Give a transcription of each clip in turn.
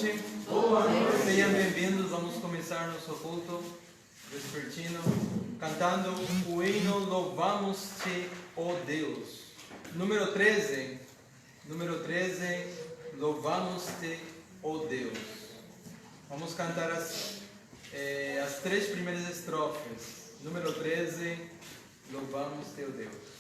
noite. Boa noite. Sejam bem-vindos. Vamos começar nosso culto vespertino cantando o hino Louvamos-te, ó Deus. Número 13, Louvamos-te, ó Deus. Vamos cantar as três primeiras estrofes. Número 13, Louvamos-te, ó Deus.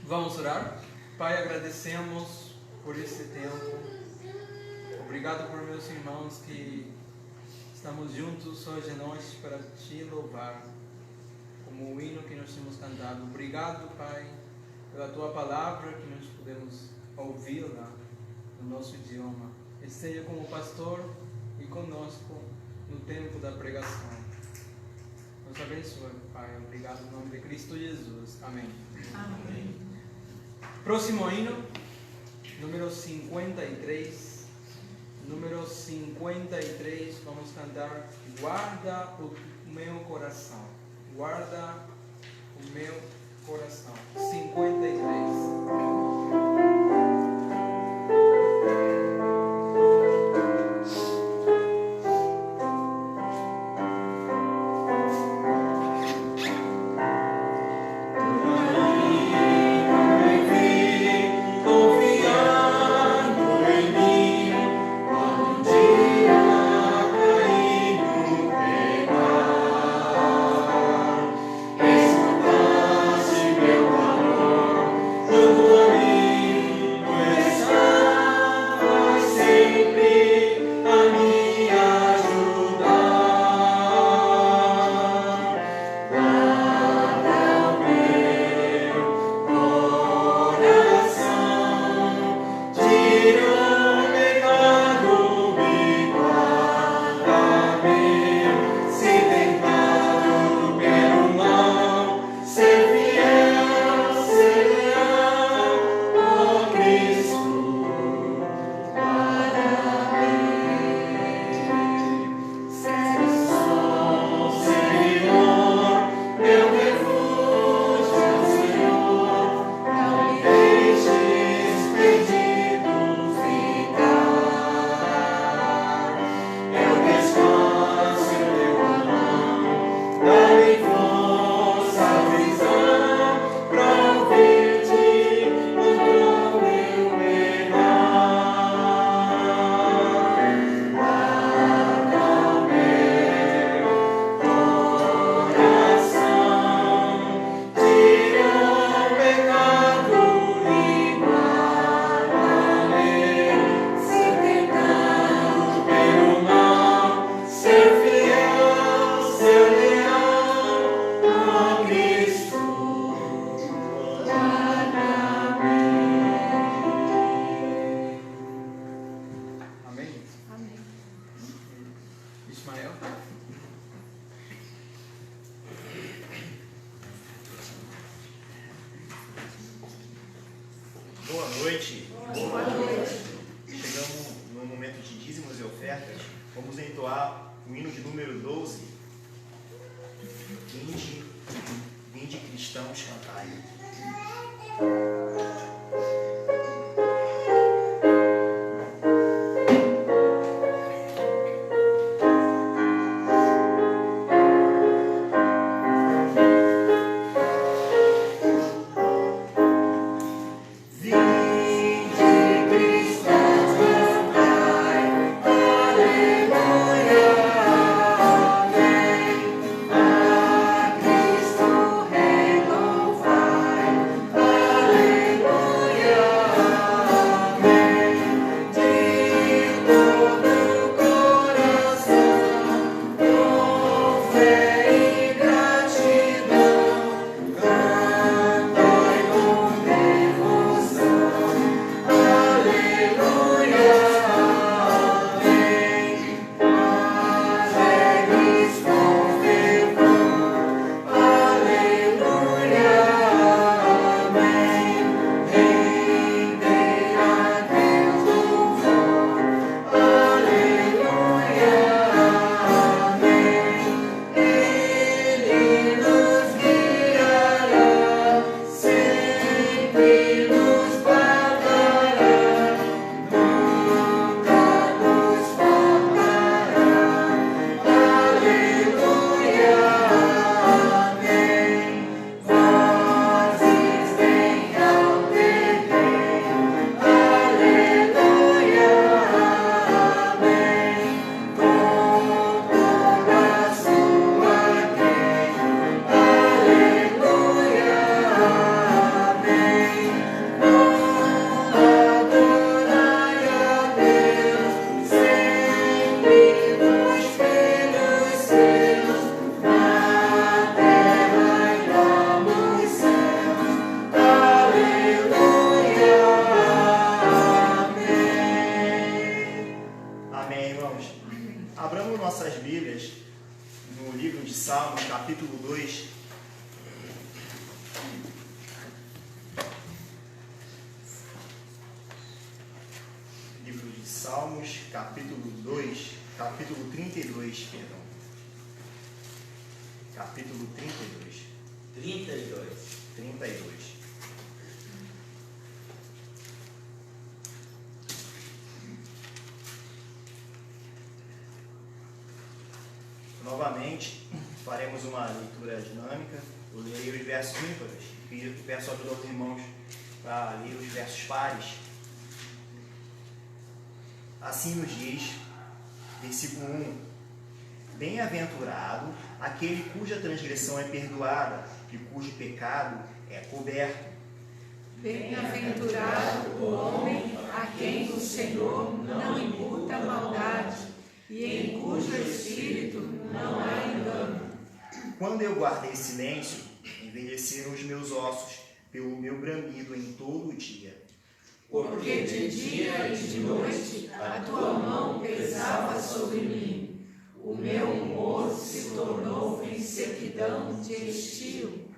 Vamos orar? Pai, agradecemos por esse tempo. Obrigado por meus irmãos que estamos juntos hoje à noite para te louvar, como o hino que nós temos cantado. Obrigado, Pai, pela tua palavra que nós podemos ouvi-la no nosso idioma. Esteja como pastor e conosco no tempo da pregação. Nos abençoe, Pai. Obrigado em nome de Cristo Jesus. Amém. Amém. Próximo hino, número 53. Número 53, vamos cantar Guarda o meu coração. Guarda o meu coração. 53. Meu amor, noite. Boa noite. Chegamos no momento de dízimos e ofertas. Vamos entoar o hino de número 12. Vinde cristãos, cantai. Amém, irmãos. Abramos nossas Bíblias no livro de Salmos, capítulo 2. Livro de Salmos, capítulo 2, capítulo 32, perdão. Capítulo 32. 32. Novamente, faremos uma leitura dinâmica. Eu lerei os versos ímpares e peço ajuda aos irmãos para ler os versos pares. Assim nos diz, versículo 1: Bem-aventurado aquele cuja transgressão é perdoada e cujo pecado é coberto. Bem-aventurado o homem a quem o Senhor não imputa maldade e em cujo espírito não há engano. Quando eu guardei silêncio, envelheceram os meus ossos pelo meu bramido em todo o dia. Porque de dia e de noite a tua mão pesava sobre mim. O meu humor se tornou em sequidão de estio.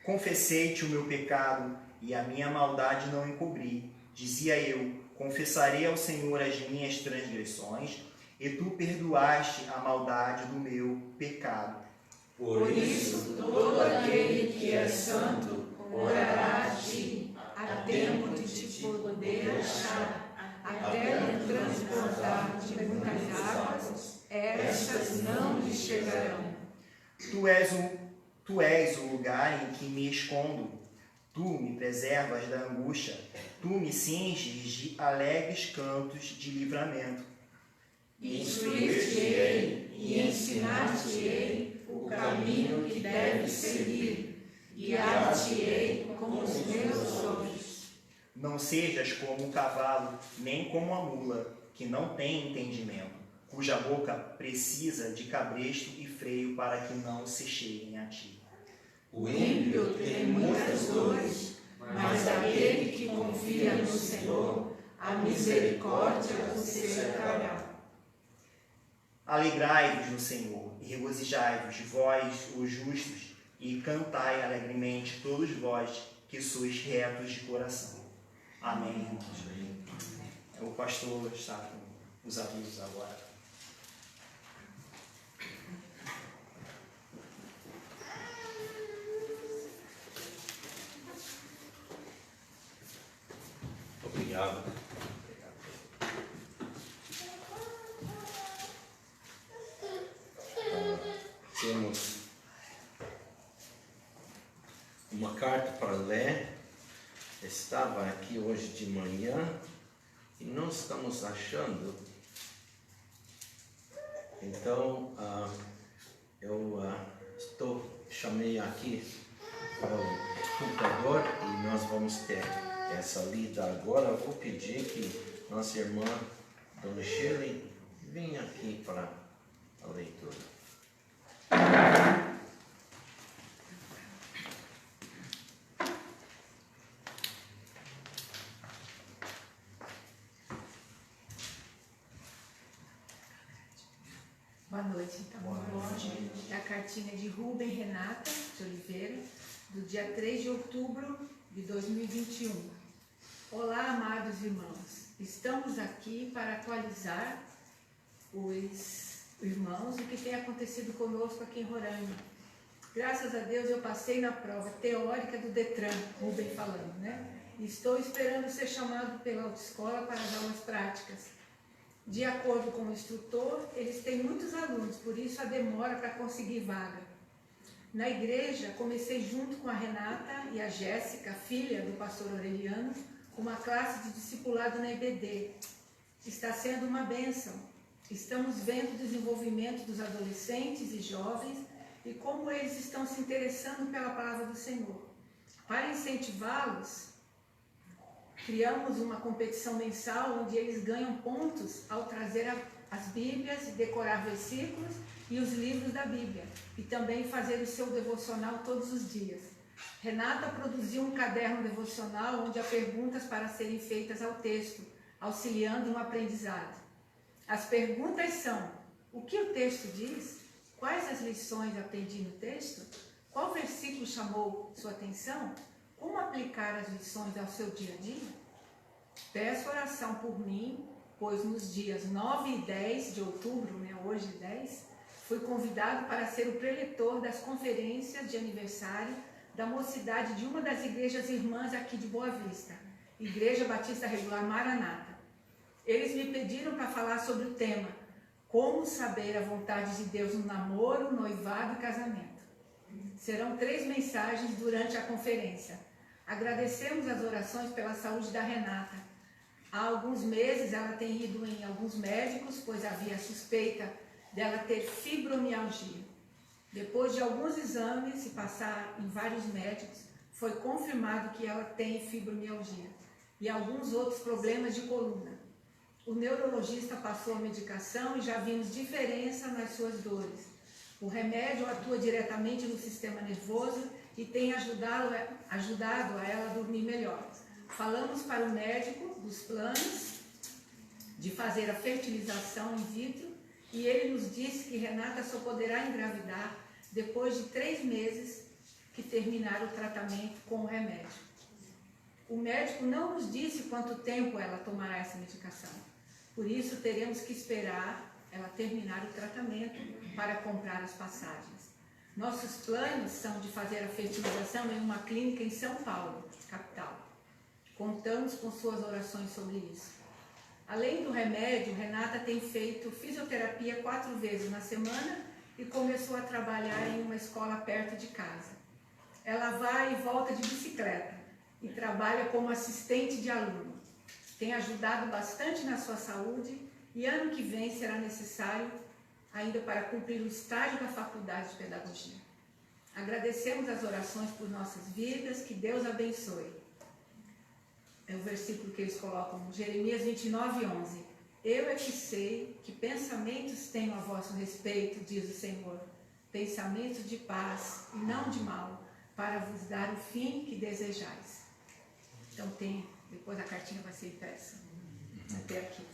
Confessei-te o meu pecado e a minha maldade não encobri. Dizia eu: confessarei ao Senhor as minhas transgressões, e tu perdoaste a maldade do meu pecado. Por isso, todo aquele que é santo orará a ti, a tempo de te poder achar, até no transbordar de muitas águas, estas não lhe chegarão. Tu és o lugar em que me escondo. Tu me preservas da angústia. Tu me cinges de alegres cantos de livramento. Instruir-te-ei e ensinar-te-ei o caminho que deves seguir, guiar-te-ei com os meus olhos. Não sejas como o cavalo, nem como a mula, que não tem entendimento, cuja boca precisa de cabresto e freio para que não se cheguem a ti. O ímpio tem muitas dores, mas aquele que confia no Senhor, a misericórdia o cercará. Alegrai-vos no Senhor e regozijai-vos, vós, os justos, e cantai alegremente todos vós que sois retos de coração. Amém. O pastor está com os avisos agora. Obrigado. Temos uma carta para ler. Estava aqui hoje de manhã e não estamos achando. Então, eu chamei aqui para o computador e nós vamos ter essa lida agora. Eu vou pedir que nossa irmã Dona Shirley venha aqui para a leitura. Boa noite, então. Boa noite. É a cartinha de Rubem Renata de Oliveira, do dia 3 de outubro de 2021. Olá, amados irmãos. Estamos aqui para atualizar os irmãos o que tem acontecido conosco aqui em Roraima. Graças a Deus eu passei na prova teórica do Detran, Rubem falando, né? E estou esperando ser chamado pela autoescola para as aulas práticas. De acordo com o instrutor, eles têm muitos alunos, por isso a demora para conseguir vaga. Na igreja, comecei junto com a Renata e a Jéssica, filha do pastor Aureliano, uma classe de discipulado na IBD. Está sendo uma bênção. Estamos vendo o desenvolvimento dos adolescentes e jovens e como eles estão se interessando pela palavra do Senhor. Para incentivá-los, criamos uma competição mensal onde eles ganham pontos ao trazer as Bíblias, decorar versículos e os livros da Bíblia, e também fazer o seu devocional todos os dias. Renata produziu um caderno devocional onde há perguntas para serem feitas ao texto, auxiliando no aprendizado. As perguntas são: o que o texto diz? Quais as lições aprendi no texto? Qual versículo chamou sua atenção? Como aplicar as lições ao seu dia a dia? Peço oração por mim, pois nos dias 9 e 10 de outubro, hoje 10, fui convidado para ser o preletor das conferências de aniversário da mocidade de uma das igrejas irmãs aqui de Boa Vista, Igreja Batista Regular Maranata. Eles me pediram para falar sobre o tema Como saber a vontade de Deus no namoro, noivado e casamento. Serão 3 mensagens durante a conferência. Agradecemos as orações pela saúde da Renata. Há alguns meses ela tem ido em alguns médicos, pois havia suspeita dela ter fibromialgia. Depois de alguns exames e passar em vários médicos, foi confirmado que ela tem fibromialgia e alguns outros problemas de coluna. O neurologista passou a medicação e já vimos diferença nas suas dores. O remédio atua diretamente no sistema nervoso e tem ajudado a ela a dormir melhor. Falamos para o médico dos planos de fazer a fertilização in vitro e ele nos disse que Renata só poderá engravidar depois de 3 meses que terminar o tratamento com o remédio. O médico não nos disse quanto tempo ela tomará essa medicação. Por isso, teremos que esperar ela terminar o tratamento para comprar as passagens. Nossos planos são de fazer a fertilização em uma clínica em São Paulo, capital. Contamos com suas orações sobre isso. Além do remédio, Renata tem feito fisioterapia 4 vezes na semana e começou a trabalhar em uma escola perto de casa. Ela vai e volta de bicicleta e trabalha como assistente de aluno. Tem ajudado bastante na sua saúde e ano que vem será necessário ainda para cumprir o estágio da faculdade de pedagogia. Agradecemos as orações por nossas vidas, que Deus abençoe. É o versículo que eles colocam, Jeremias 29:11. Eu é que sei que pensamentos tenho a vosso respeito, diz o Senhor, pensamentos de paz e não de mal, para vos dar o fim que desejais. Então depois a cartinha vai ser impressa. Até aqui.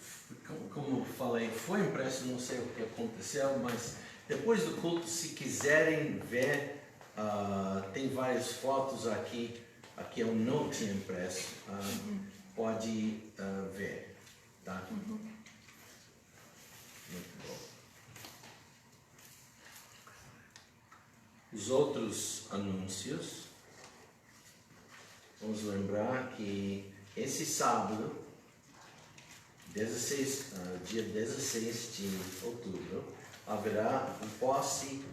Como falei, foi impresso, não sei o que aconteceu, mas depois do culto, se quiserem ver, tem várias fotos aqui. Aqui eu não tinha impresso. pode ver, tá? Muito bom. Os outros anúncios, vamos lembrar que esse sábado, dia 16 de outubro, haverá o posse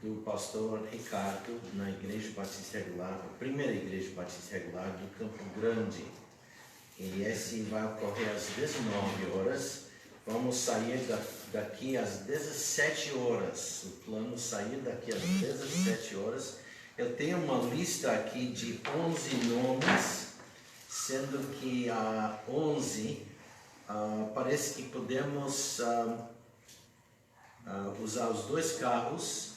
do pastor Ricardo na Igreja Batista Regular, a primeira Igreja Batista Regular do Campo Grande. E esse vai ocorrer às 19 horas. Vamos sair daqui às 17 horas. O plano é sair daqui às 17 horas. Eu tenho uma lista aqui de 11 nomes, sendo que a 11 parece que podemos usar os 2 carros,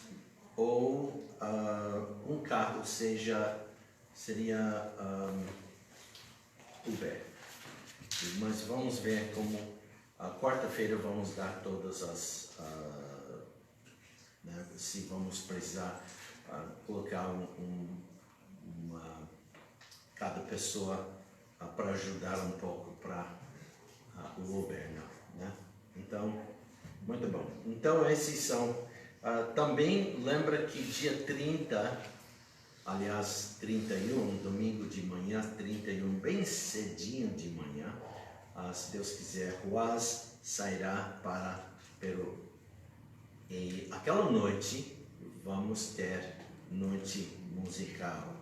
ou um carro seria Uber. Mas vamos ver como quarta-feira vamos dar todas as né, se vamos precisar colocar cada pessoa para ajudar um pouco para o Uber, né? Então, muito bom. Então esses são. Também lembra que dia 30, aliás 31, domingo de manhã, 31, bem cedinho de manhã, se Deus quiser, Ruaz sairá para Peru. E aquela noite vamos ter noite musical.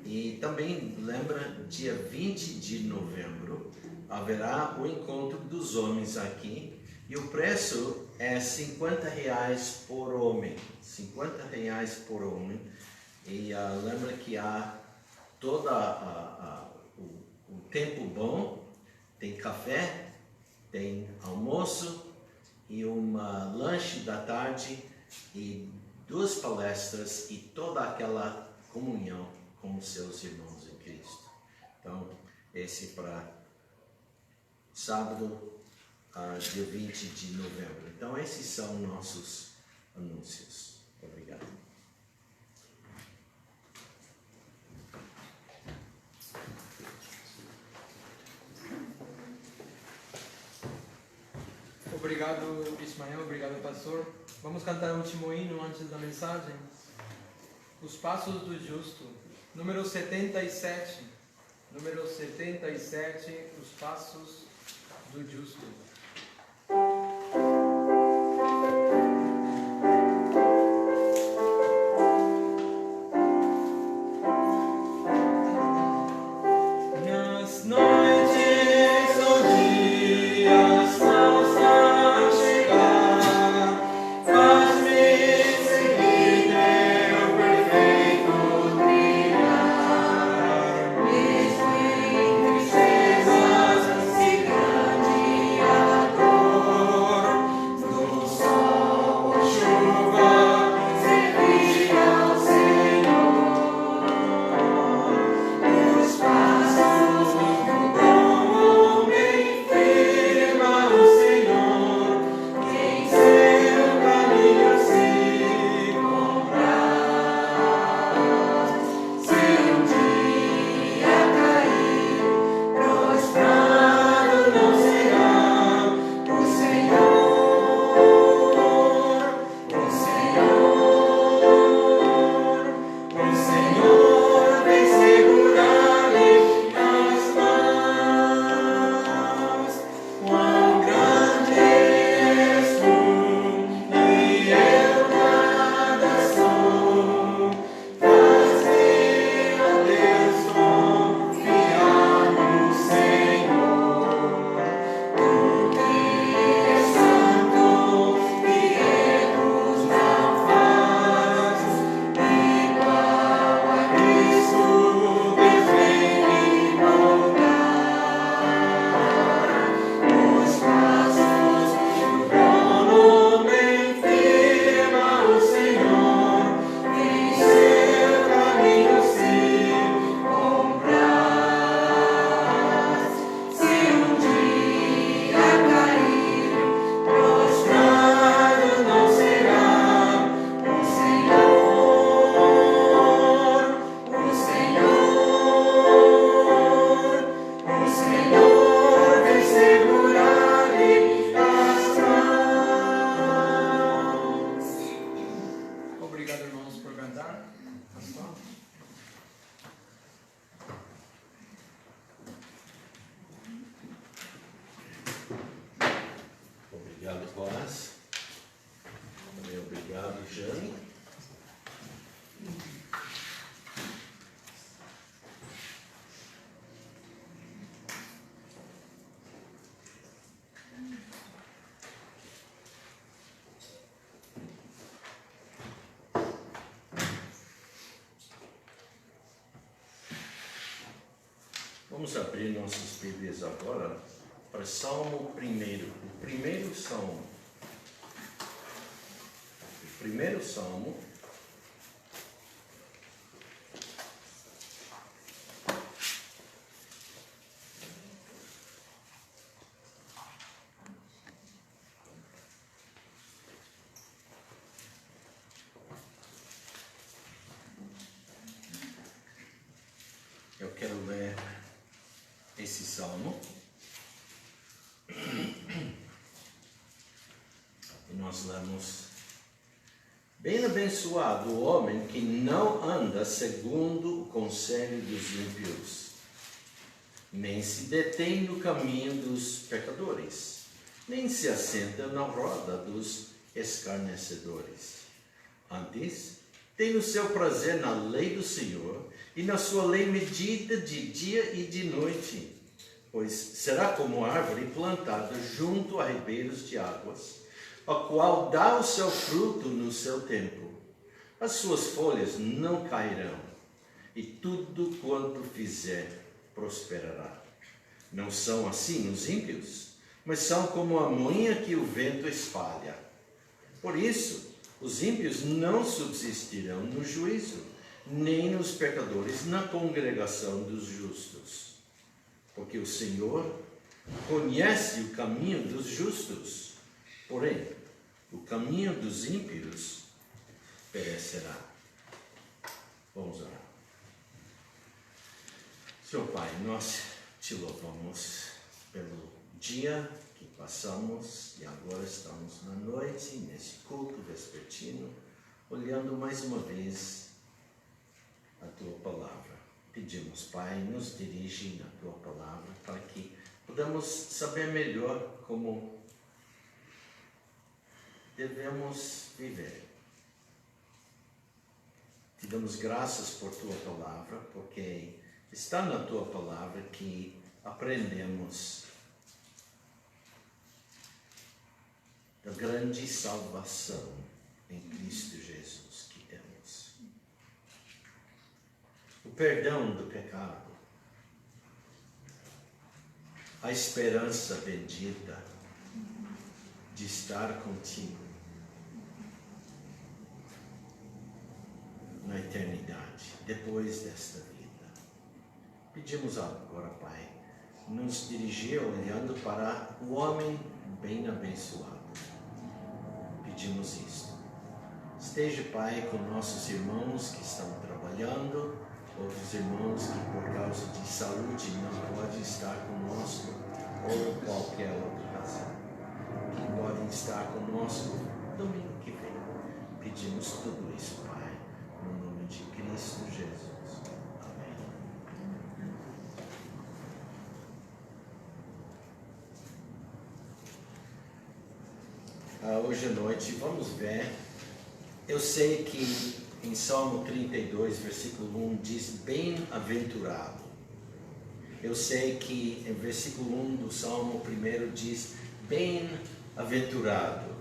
E também lembra, dia 20 de novembro, haverá o encontro dos homens aqui. E o preço é R$50 por homem. R$50 por homem. E lembra que há todo o tempo bom. Tem café, tem almoço e lanche da tarde e 2 palestras e toda aquela comunhão com os seus irmãos em Cristo. Então, esse para sábado, dia 20 de novembro. Então, esses são nossos anúncios. Obrigado. Obrigado, Ismael. Obrigado, pastor. Vamos cantar o último hino antes da mensagem. Os Passos do Justo. Número 77. Número 77. Os Passos do Justo. Mesmo em tristezas e grande Obrigado, Jane. Vamos abrir nossas Bíblias agora para Salmo 1. O primeiro Salmo. O primeiro Salmo. Eu quero ler esse salmo e nós lemos: Bem-abençoado o homem que não anda segundo o conselho dos ímpios, nem se detém no caminho dos pecadores, nem se assenta na roda dos escarnecedores. Antes, tem o seu prazer na lei do Senhor, e na sua lei medita de dia e de noite. Pois será como árvore plantada junto a ribeiros de águas, a qual dá o seu fruto no seu tempo. As suas folhas não cairão, e tudo quanto fizer prosperará. Não são assim os ímpios, mas são como a moinha que o vento espalha. Por isso, os ímpios não subsistirão no juízo, nem os pecadores na congregação dos justos. Porque o Senhor conhece o caminho dos justos, porém, o caminho dos ímpios perecerá. Vamos orar. Senhor Pai, nós te louvamos pelo dia que passamos e agora estamos na noite, nesse culto vespertino, olhando mais uma vez a Tua Palavra. Pedimos, Pai, nos dirige na Tua Palavra para que podamos saber melhor como devemos viver. Te damos graças por Tua Palavra, porque está na Tua Palavra que aprendemos da grande salvação em Cristo Jesus que temos. O perdão do pecado, a esperança bendita de estar contigo na eternidade, depois desta vida. Pedimos agora, Pai, nos dirigir olhando para o homem bem abençoado. Pedimos isto. Esteja, Pai, com nossos irmãos que estão trabalhando, outros irmãos que por causa de saúde não podem estar conosco, ou qualquer outra razão, que podem estar conosco domingo que vem. Pedimos tudo isso, Pai, no nome de Cristo Jesus. Amém. Hoje à noite vamos ver. Eu sei que em Salmo 32, versículo 1 diz bem-aventurado. Eu sei que em versículo 1 do Salmo 1 diz bem-aventurado.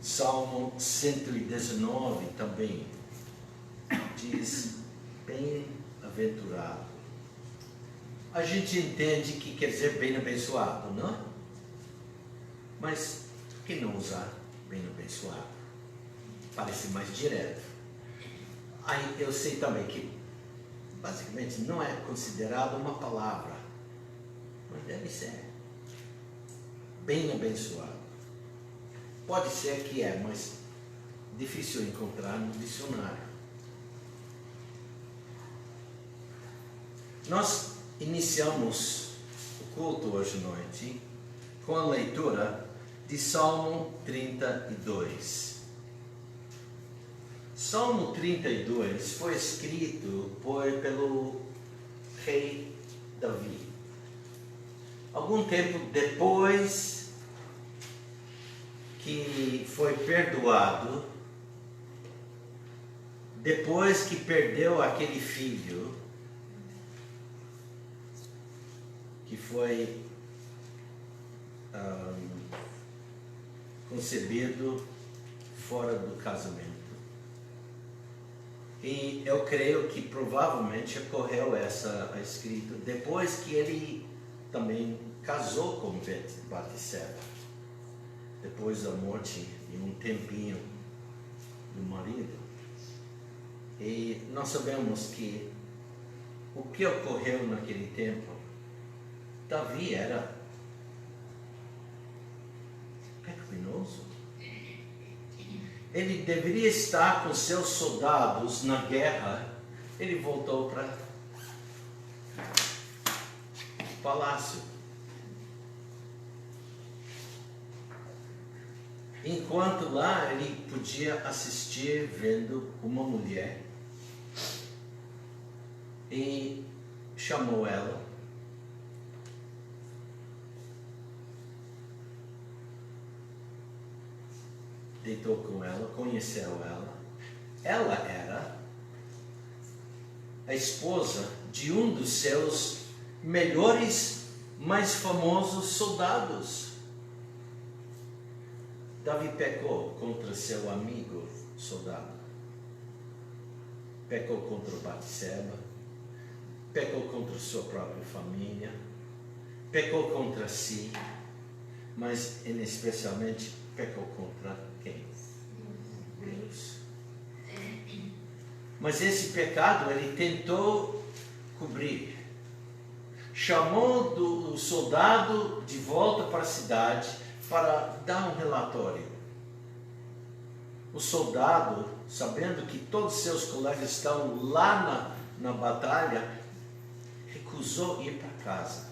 Salmo 119 também diz bem-aventurado. A gente entende que quer dizer bem-abençoado, não? Mas por que não usar bem-abençoado? Parece mais direto. Aí eu sei também que basicamente não é considerado uma palavra, mas deve ser bem-abençoado. Pode ser que é, mas difícil encontrar no dicionário. Nós iniciamos o culto hoje à noite com a leitura de Salmo 32. Salmo 32 foi escrito pelo rei Davi. Algum tempo depois que foi perdoado depois que perdeu aquele filho, que foi concebido fora do casamento. E eu creio que provavelmente ocorreu essa escrita depois que ele também casou com Batseba, depois da morte de um tempinho do marido. E nós sabemos que o que ocorreu naquele tempo, Davi era pecaminoso. Ele deveria estar com seus soldados na guerra. Ele voltou para o palácio. Enquanto lá ele podia assistir vendo uma mulher e chamou ela. Deitou com ela, conheceu ela. Ela era a esposa de um dos seus melhores, mais famosos soldados. Davi pecou contra seu amigo soldado. Pecou contra Batseba. Pecou contra sua própria família. Pecou contra si. Mas, especialmente, pecou contra quem? Deus. Mas esse pecado ele tentou cobrir. Chamou o soldado de volta para a cidade para dar um relatório. O soldado, sabendo que todos seus colegas estão lá na batalha, recusou ir para casa.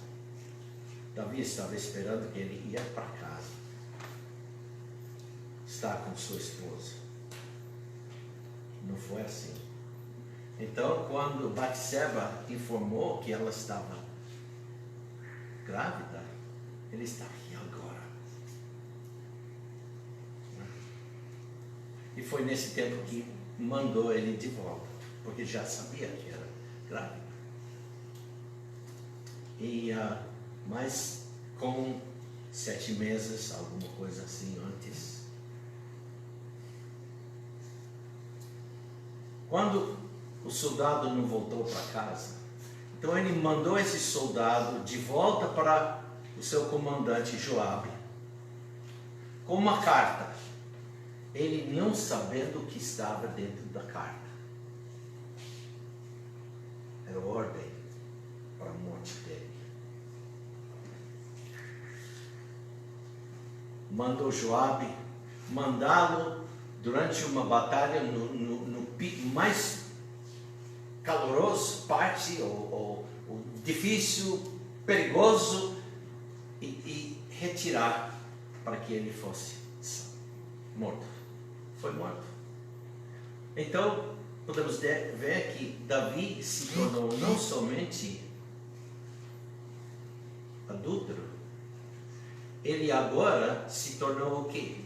Davi estava esperando que ele ia para casa, estar com sua esposa. Não foi assim. Então, quando Batseba informou que ela estava grávida, ele está aqui agora. E foi nesse tempo que mandou ele de volta, porque já sabia que era grávida. E mas com 7 meses, alguma coisa assim antes. Quando o soldado não voltou para casa, então ele mandou esse soldado de volta para o seu comandante Joabe, com uma carta, ele não sabendo o que estava dentro da carta. Era ordem para a morte dele. Mandou Joabe mandá-lo durante uma batalha no mais caloroso parte, ou difícil, perigoso, e retirar para que ele fosse morto. Foi morto. Então, podemos ver que Davi se tornou não somente adúltero, ele agora se tornou o quê?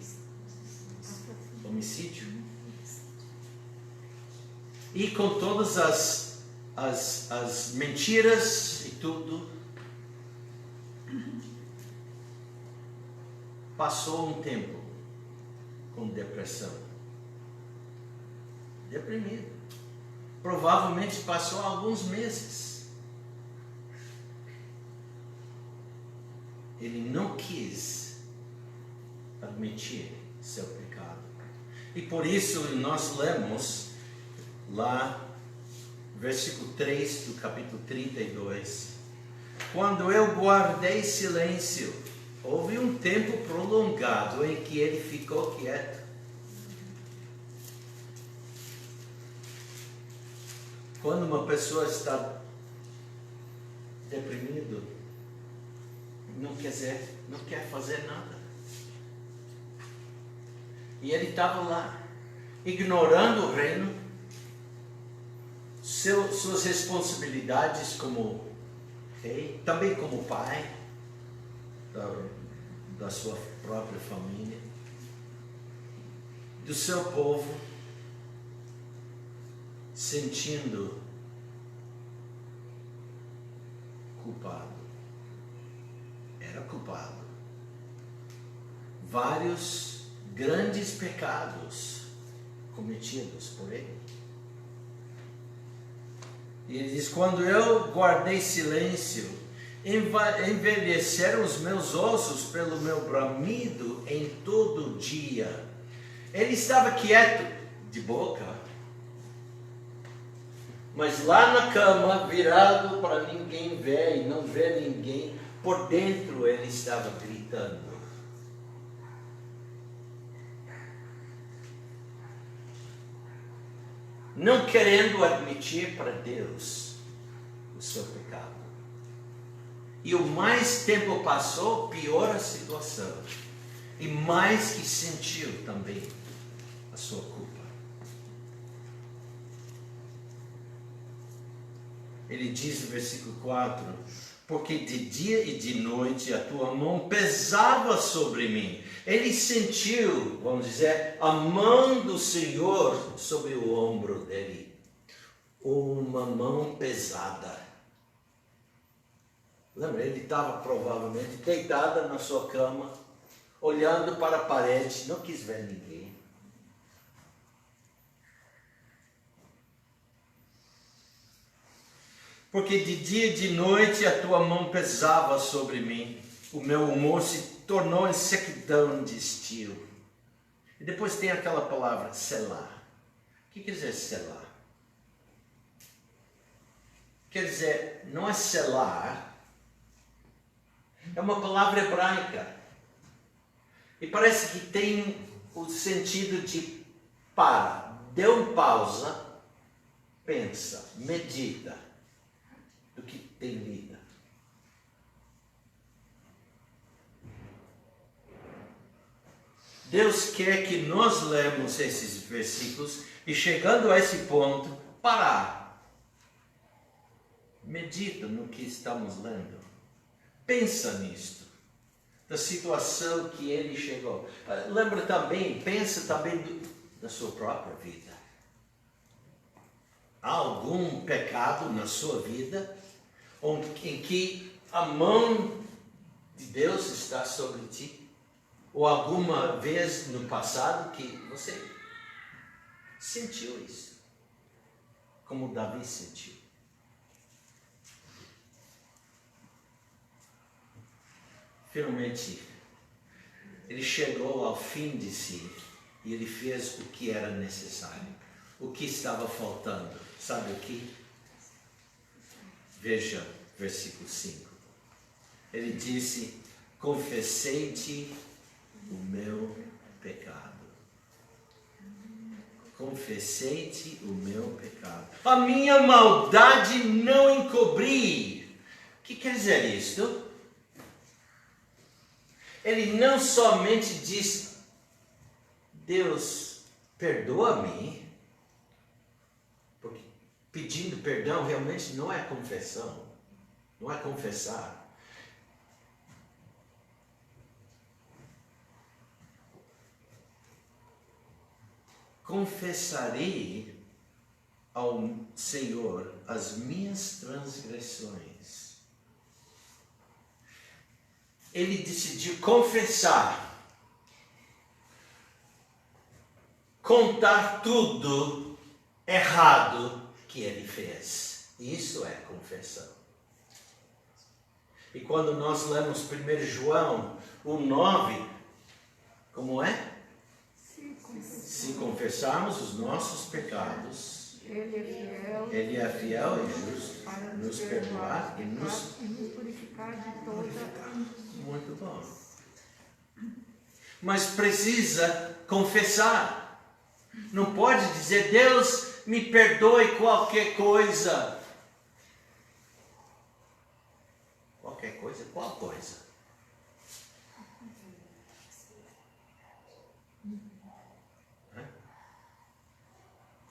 Homicídio. E com todas as mentiras e tudo, passou um tempo com depressão. Deprimido. Provavelmente passou alguns meses. Ele não quis admitir seu pecado. E por isso nós lemos lá, versículo 3 do capítulo 32. Quando eu guardei silêncio, houve um tempo prolongado em que ele ficou quieto. Quando uma pessoa está deprimida, não quer fazer nada. E ele estava lá, ignorando o reino, suas responsabilidades como rei, também como pai da sua própria família, do seu povo. sentindo culpado. Era culpado. Vários grandes pecados cometidos por ele. E ele diz: quando eu guardei silêncio, envelheceram os meus ossos pelo meu bramido em todo dia. Ele estava quieto de boca, mas lá na cama, virado para ninguém ver e não ver ninguém, por dentro ele estava gritando. Não querendo admitir para Deus o seu pecado. E o mais tempo passou, pior a situação. E mais que sentiu também a sua culpa. Ele diz no versículo 4: porque de dia e de noite a tua mão pesava sobre mim. Ele sentiu, vamos dizer, a mão do Senhor sobre o ombro dele. Uma mão pesada. Lembra, ele estava provavelmente deitado na sua cama, olhando para a parede, não quis ver ninguém. Porque de dia e de noite a tua mão pesava sobre mim. O meu humor se tornou em sequidão de estio. E depois tem aquela palavra, selah. O que quer dizer selah? Quer dizer, não é selar, é uma palavra hebraica. E parece que tem o sentido de para, dê uma pausa, pensa, medita do que tem lido. Deus quer que nós lemos esses versículos e, chegando a esse ponto, parar. Medita no que estamos lendo. Pensa nisto, da situação que ele chegou. Lembra também, pensa também da sua própria vida. Há algum pecado na sua vida em que a mão de Deus está sobre ti? Ou alguma vez no passado que você sentiu isso, como Davi sentiu? Finalmente, ele chegou ao fim de si e ele fez o que era necessário, o que estava faltando. Sabe o que? Veja versículo 5. Ele disse: confessei-te o meu pecado. Confessei-te o meu pecado. A minha maldade não encobri. O que quer dizer isto? Ele não somente diz: Deus, perdoa-me, porque pedindo perdão realmente não é confissão, não é confessar. Confessarei ao Senhor as minhas transgressões. Ele decidiu confessar, contar tudo errado que ele fez. Isso é confissão. E quando nós lemos 1 João 1,9, como é? Se confessarmos os nossos pecados, Ele é fiel e justo para nos perdoar e nos purificar de toda. Muito bom. Mas precisa confessar. Não pode dizer: Deus, me perdoe qualquer coisa. Qualquer coisa? Qual coisa?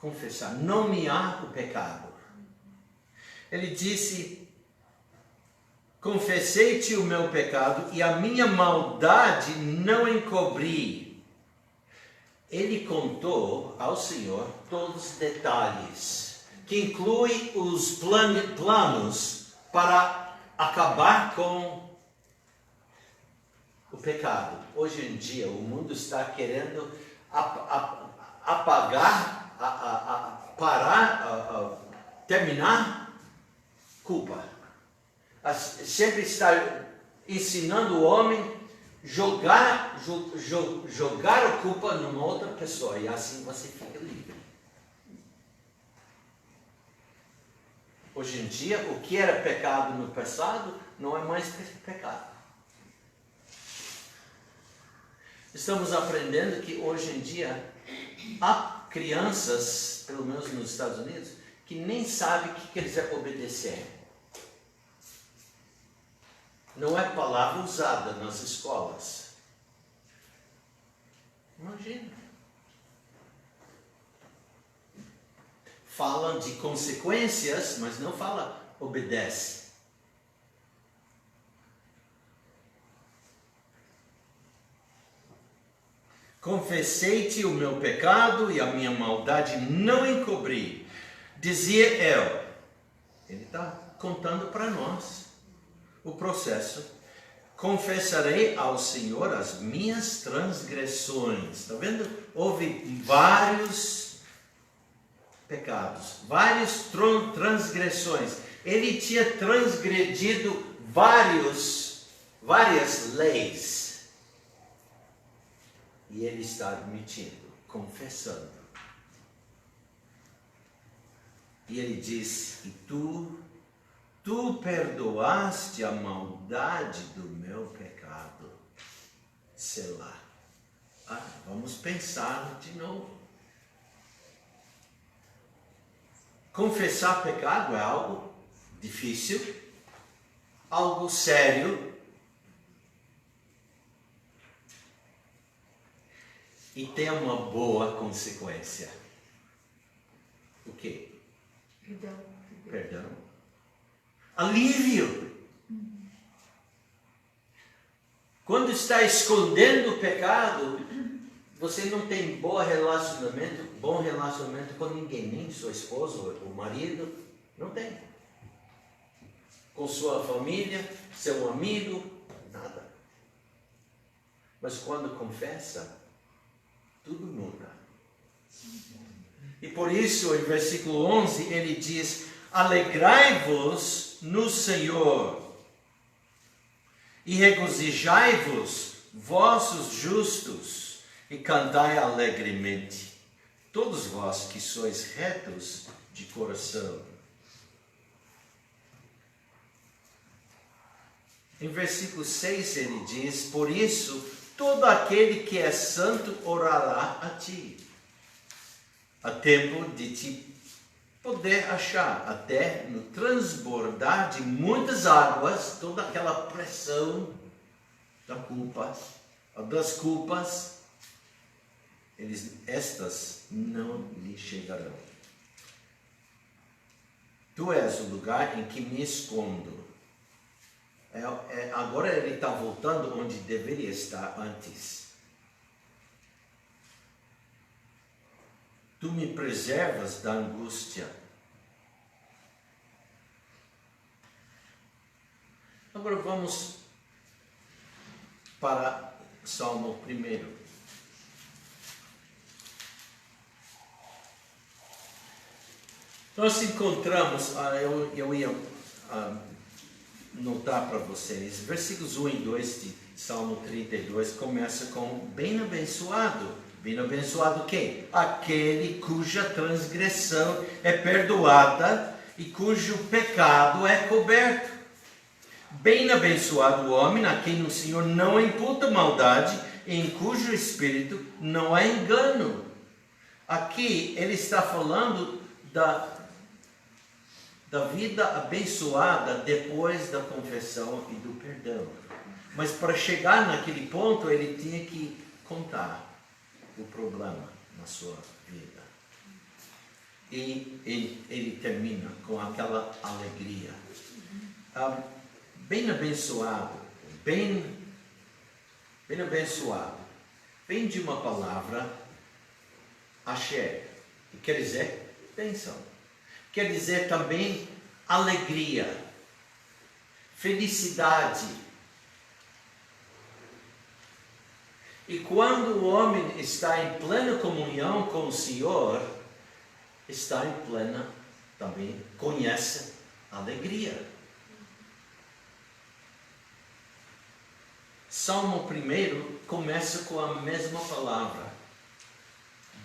Confessar, nomear o pecado. Ele disse: confessei-te o meu pecado e a minha maldade não encobri. Ele contou ao Senhor todos os detalhes que inclui os planos para acabar com o pecado. Hoje em dia, o mundo está querendo apagar, parar, terminar culpa. Sempre está ensinando o homem jogar a culpa numa outra pessoa, e assim você fica livre. Hoje em dia, o que era pecado no passado não é mais pecado. Estamos aprendendo que hoje em dia há crianças, pelo menos nos Estados Unidos, que nem sabem o que quer dizer obedecer. Não é palavra usada nas escolas. Imagina. Falam de consequências, mas não fala obedece. Confessei-te o meu pecado e a minha maldade não encobri. Dizia eu. Ele está contando para nós o processo. Confessarei ao Senhor as minhas transgressões. Está vendo? Houve vários pecados, várias transgressões. Ele tinha transgredido várias leis. E ele está admitindo, confessando. E ele diz, e tu perdoaste a maldade do meu pecado. Selá. Vamos pensar de novo. Confessar pecado é algo difícil, algo sério. E tem uma boa consequência. O quê? Perdão. Alívio. Quando está escondendo o pecado, você não tem bom relacionamento com ninguém, nem sua esposa ou marido, não tem. Com sua família, seu amigo, nada. Mas quando confessa, tudo muda. E por isso, em versículo 11, ele diz, alegrai-vos no Senhor e regozijai-vos, vossos justos, e cantai alegremente, todos vós que sois retos de coração. Em versículo 6 ele diz, por isso, todo aquele que é santo orará a ti, a tempo de te poder achar, até no transbordar de muitas águas, toda aquela pressão das culpas, estas não lhe chegarão. Tu és o lugar em que me escondo. Agora ele está voltando onde deveria estar antes. Tu me preservas da angústia. Agora vamos para Salmo 1. Nós encontramos, eu ia notar para vocês, versículos 1 e 2 de Salmo 32 começa com bem-abençoado. Bem-abençoado quem? Aquele cuja transgressão é perdoada e cujo pecado é coberto. Bem-abençoado o homem a quem o Senhor não imputa maldade e em cujo espírito não há engano. Aqui ele está falando da vida abençoada depois da confissão e do perdão. Mas para chegar naquele ponto, ele tinha que contar o problema na sua vida. E ele termina com aquela alegria. Bem-abençoado, bem-abençoado, vem de uma palavra, asher, que quer dizer bênção. quer dizer também alegria, felicidade. E quando o homem está em plena comunhão com o Senhor, está em plena também, conhece alegria. Salmo 1 começa com a mesma palavra.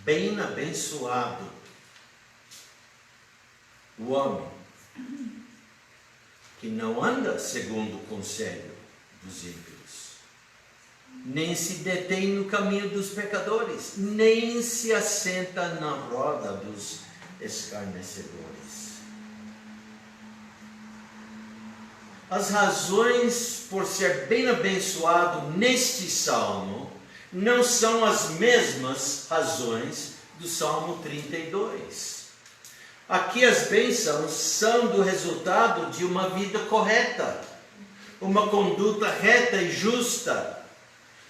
Bem-abençoado o homem que não anda segundo o conselho dos ímpios, nem se detém no caminho dos pecadores, nem se assenta na roda dos escarnecedores. As razões por ser bem-abençoado neste salmo não são as mesmas razões do Salmo 32. Aqui as bênçãos são do resultado de uma vida correta, uma conduta reta e justa.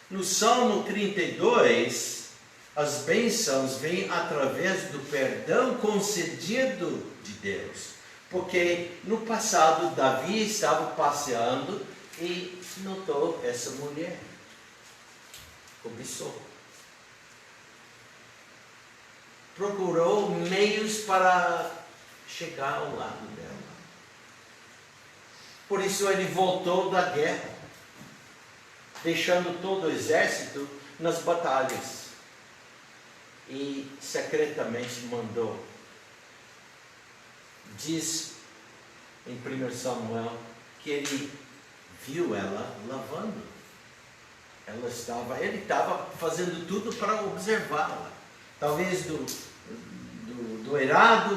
No Salmo 32, as bênçãos vêm através do perdão concedido de Deus. Porque no passado Davi estava passeando e notou essa mulher. Cobiçou. Procurou meios para chegar ao lado dela. Por isso ele voltou da guerra, deixando todo o exército nas batalhas. E secretamente mandou. Diz em 1 Samuel que ele viu ela lavando. Ele estava fazendo tudo para observá-la. Talvez do eirado,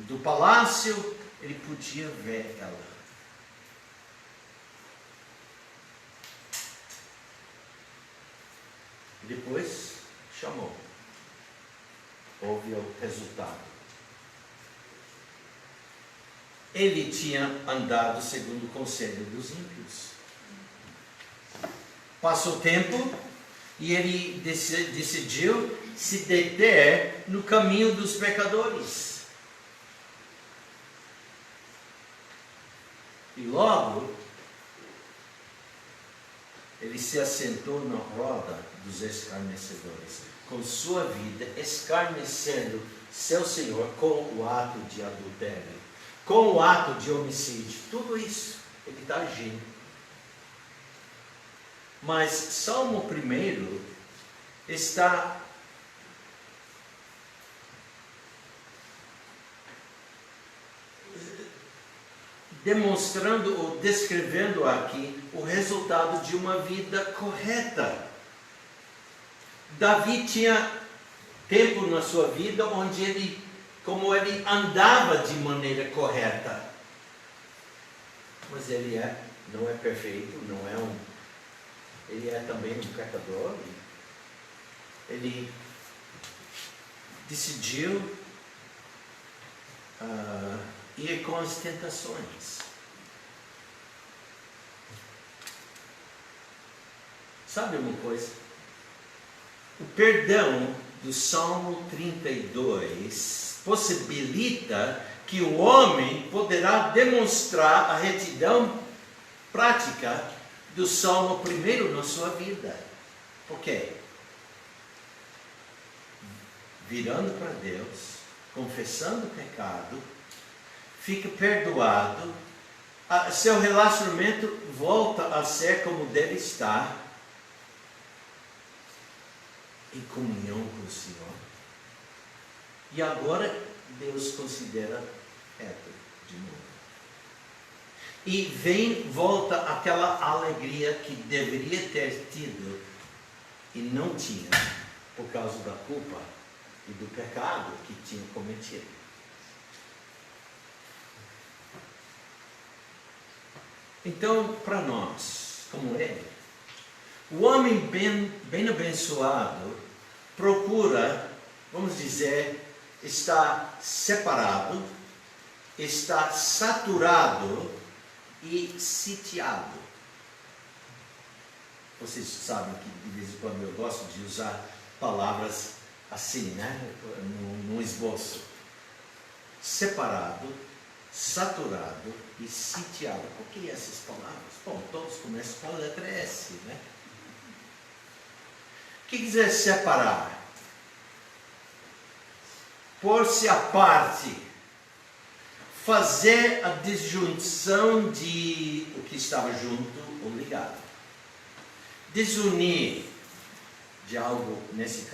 do palácio, ele podia ver ela. Depois chamou. Houve o resultado. Ele tinha andado segundo o conselho dos ímpios. Passou o tempo e ele decidiu se deter no caminho dos pecadores. E logo, ele se assentou na roda dos escarnecedores, com sua vida escarnecendo seu Senhor com o ato de adultério, com o ato de homicídio. Tudo isso ele está agindo. Mas Salmo 1 está demonstrando ou descrevendo aqui o resultado de uma vida correta. Davi tinha tempo na sua vida onde ele andava de maneira correta. Mas ele não é perfeito, ele é também um pecador. Ele decidiu ir com as tentações. Sabe uma coisa? O perdão do Salmo 32 possibilita que o homem poderá demonstrar a retidão prática do Salmo 1 na sua vida. Por quê? Virando para Deus, confessando o pecado, fica perdoado, seu relacionamento volta a ser como deve estar, em comunhão com o Senhor. E agora Deus considera reto de novo. E volta aquela alegria que deveria ter tido e não tinha, por causa da culpa e do pecado que tinha cometido. Então, para nós, como ele, o homem bem abençoado procura, vamos dizer, está separado, está saturado e sitiado. Vocês sabem que de vez em quando eu gosto de usar palavras assim, né? No esboço. separado, saturado e sitiado. Por que essas palavras? Bom, todos começam com a letra S, né? O que quer dizer separar? Pôr-se à parte, fazer a disjunção de o que estava junto ou ligado. Desunir de algo, nesse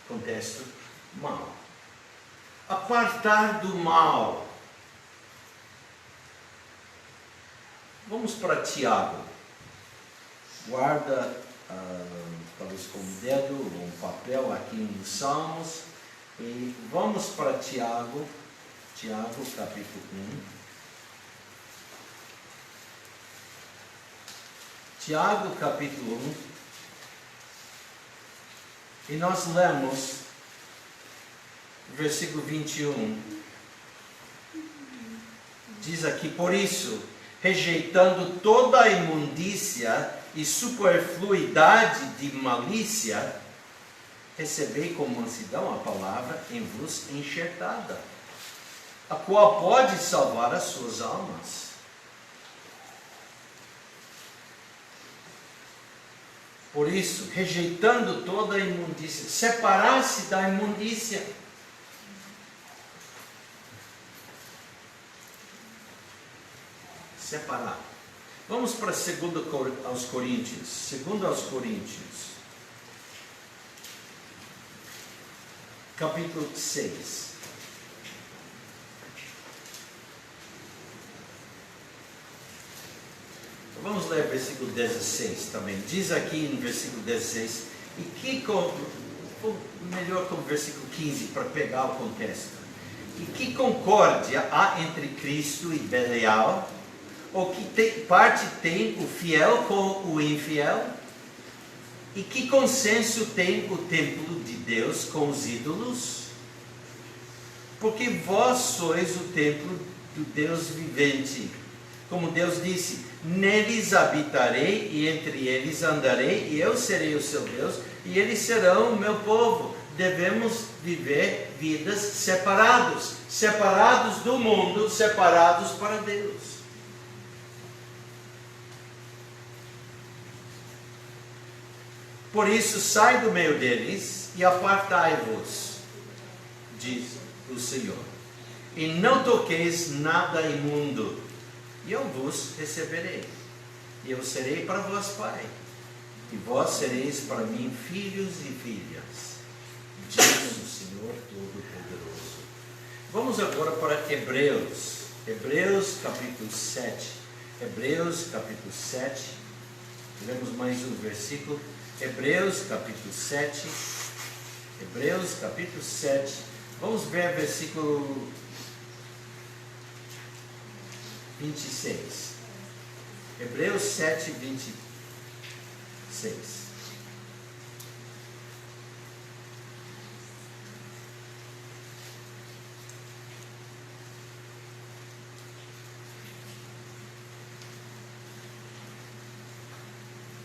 contexto, mal. Apartar do mal. Vamos para Tiago. Guarda, talvez com o dedo, um papel aqui nos Salmos. E vamos para Tiago. Tiago, capítulo 1. Tiago, capítulo 1. E nós lemos versículo 21. Diz aqui: por isso, rejeitando toda a imundícia e superfluidade de malícia, recebei com mansidão a palavra em vos enxertada, a qual pode salvar as suas almas. Por isso, rejeitando toda a imundícia, separar-se da imundícia. Separar. Vamos para 2 aos Coríntios. 2 aos Coríntios. Capítulo 6. Vamos ler versículo 16 também. Diz aqui no versículo 16, melhor com o versículo 15, para pegar o contexto. E que concórdia há entre Cristo e Belial? Ou que parte tem o fiel com o infiel? E que consenso tem o templo de Deus com os ídolos? Porque vós sois o templo do Deus vivente. Como Deus disse: neles habitarei e entre eles andarei, e eu serei o seu Deus, e eles serão o meu povo. Devemos viver vidas separados do mundo, separados para Deus. Por isso, sai do meio deles e apartai-vos, diz o Senhor, e não toqueis nada imundo, e eu vos receberei, e eu serei para vós pai, e vós sereis para mim filhos e filhas, diz o Senhor Todo-Poderoso. Vamos agora para Hebreus, capítulo 7, Hebreus capítulo 7, lemos mais um versículo, Hebreus capítulo 7, vamos ver versículo 26. Hebreus 7, 26.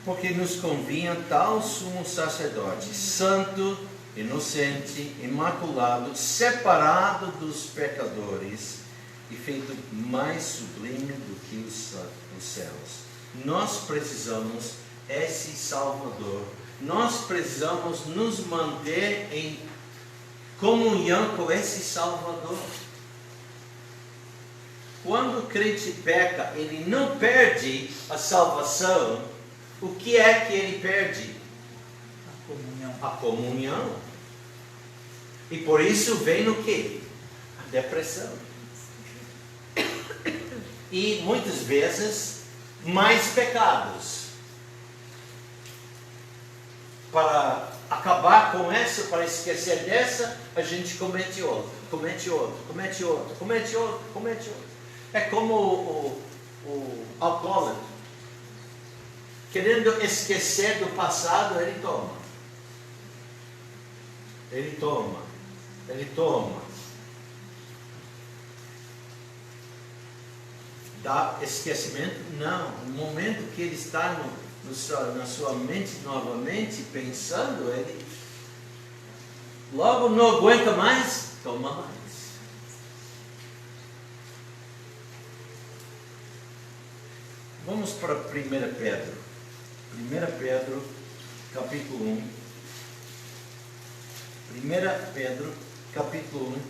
Porque nos convinha tal sumo sacerdote, santo, inocente, imaculado, separado dos pecadores e feito mais sublime do que os céus. Nós precisamos esse Salvador. Nós precisamos nos manter em comunhão com esse Salvador. Quando o crente peca, ele não perde a salvação. O que é que ele perde? A comunhão. E por isso vem o quê? A depressão. E muitas vezes mais pecados. Para acabar com essa, para esquecer dessa, a gente comete outro. É como o alcoólatra. Querendo esquecer do passado, ele toma. Dá esquecimento? Não. No momento que ele está na sua mente novamente, pensando, ele logo não aguenta mais, toma mais. Vamos para 1 Pedro. 1 Pedro, capítulo 1. 1 Pedro, capítulo 1.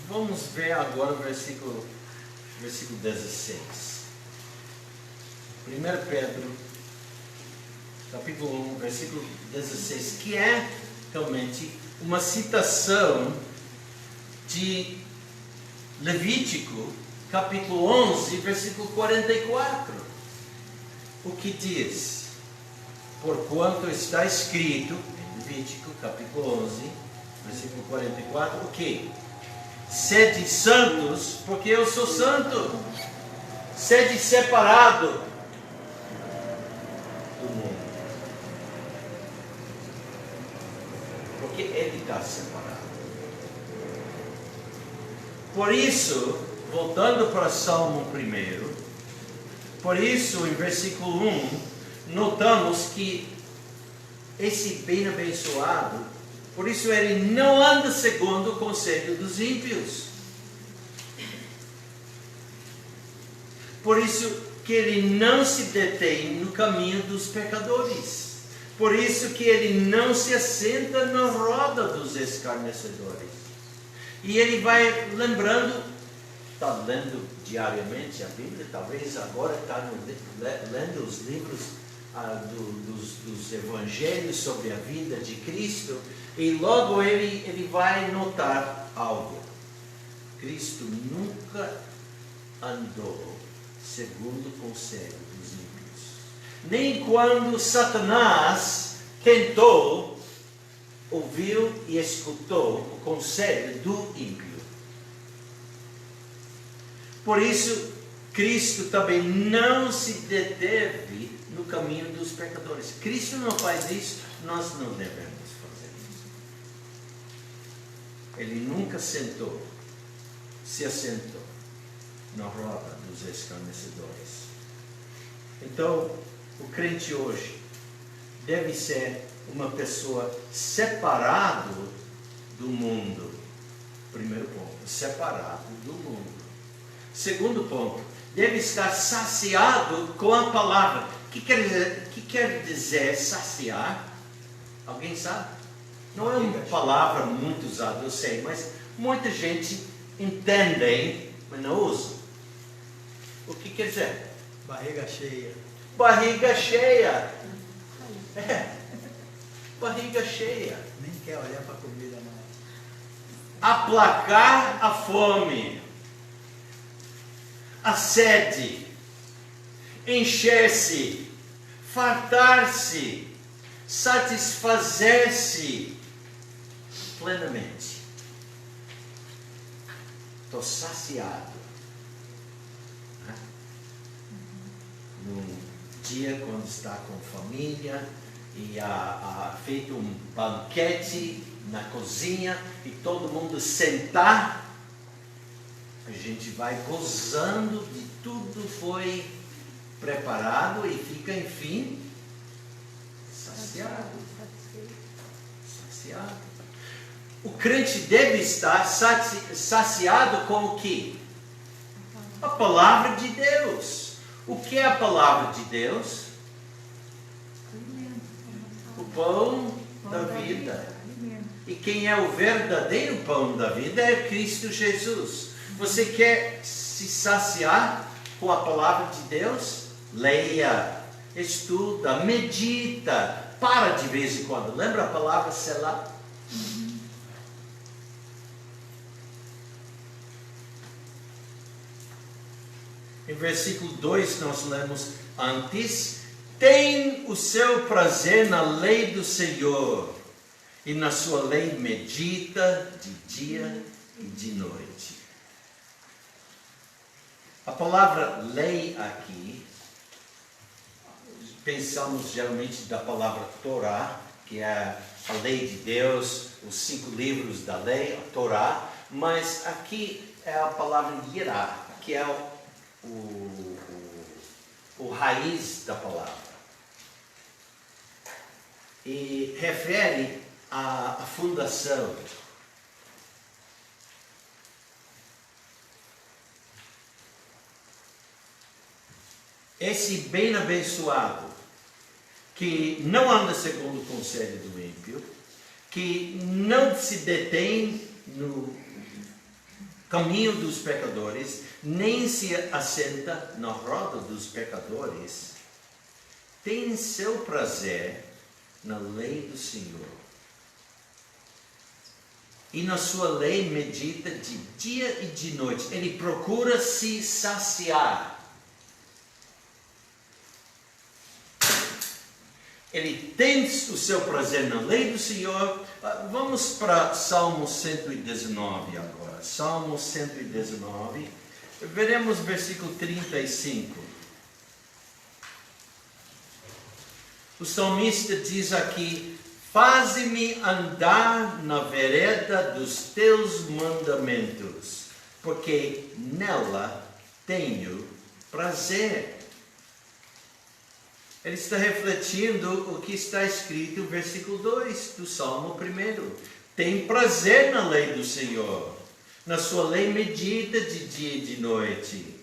Vamos ver agora o versículo 16. 1 Pedro, capítulo 1, versículo 16, que é realmente uma citação de Levítico, capítulo 11, versículo 44. O que diz? Porquanto está escrito, em Levítico, capítulo 11, versículo 44, o que? Sede santos, porque eu sou santo. Sede separado do mundo. Porque ele está separado. Por isso, voltando para Salmo 1, por isso, em versículo 1, notamos que esse bem-abençoado, por isso ele não anda segundo o conselho dos ímpios. Por isso que ele não se detém no caminho dos pecadores. Por isso que ele não se assenta na roda dos escarnecedores. E ele vai lembrando, está lendo diariamente a Bíblia, talvez agora está lendo os livros dos evangelhos sobre a vida de Cristo, e logo ele vai notar algo. Cristo nunca andou segundo o conselho dos ímpios. Nem quando Satanás tentou, ouviu e escutou o conselho do ímpio. Por isso, Cristo também não se deteve no caminho dos pecadores. Cristo não faz isso, nós não devemos fazer isso. Ele nunca se assentou na roda dos escarnecedores. Então, o crente hoje deve ser uma pessoa separado do mundo. Primeiro ponto, separado do mundo. Segundo ponto, deve estar saciado com a palavra. O que quer dizer saciar? Alguém sabe? Não é uma palavra muito usada, eu sei, mas muita gente entende, mas não usa. O que quer dizer? Barriga cheia. Barriga cheia. Barriga cheia. Nem quer olhar para a comida mais. Aplacar a fome, a sede, encher-se, fartar-se, satisfazer-se plenamente. Estou saciado. Num dia quando está com família e há feito um banquete na cozinha e todo mundo sentar, a gente vai gozando de tudo foi preparado e fica, enfim, saciado. Saciado. O crente deve estar saciado com o quê? A palavra de Deus. O que é a palavra de Deus? O pão da vida. E quem é o verdadeiro pão da vida é Cristo Jesus. Você quer se saciar com a palavra de Deus? Leia, estuda, medita, para de vez em quando. Lembra a palavra selah? Em versículo 2 nós lemos: antes, tem o seu prazer na lei do Senhor, e na sua lei medita de dia e de noite. A palavra lei aqui, pensamos geralmente da palavra Torá, que é a lei de Deus, os 5 livros da lei, a Torá, mas aqui é a palavra Yirá, que é o raiz da palavra. E refere à fundação. esse bem-abençoado, que não anda segundo o conselho do ímpio, que não se detém no caminho dos pecadores, nem se assenta na roda dos pecadores, tem seu prazer na lei do Senhor. E na sua lei medita de dia e de noite. Ele procura se saciar. Ele tem o seu prazer na lei do Senhor. Vamos para Salmo 119 agora. Salmo 119. Veremos versículo 35. O salmista diz aqui: faze-me andar na vereda dos teus mandamentos, porque nela tenho prazer. Ele está refletindo o que está escrito no versículo 2 do Salmo 1. Tem prazer na lei do Senhor. Na sua lei medita de dia e de noite.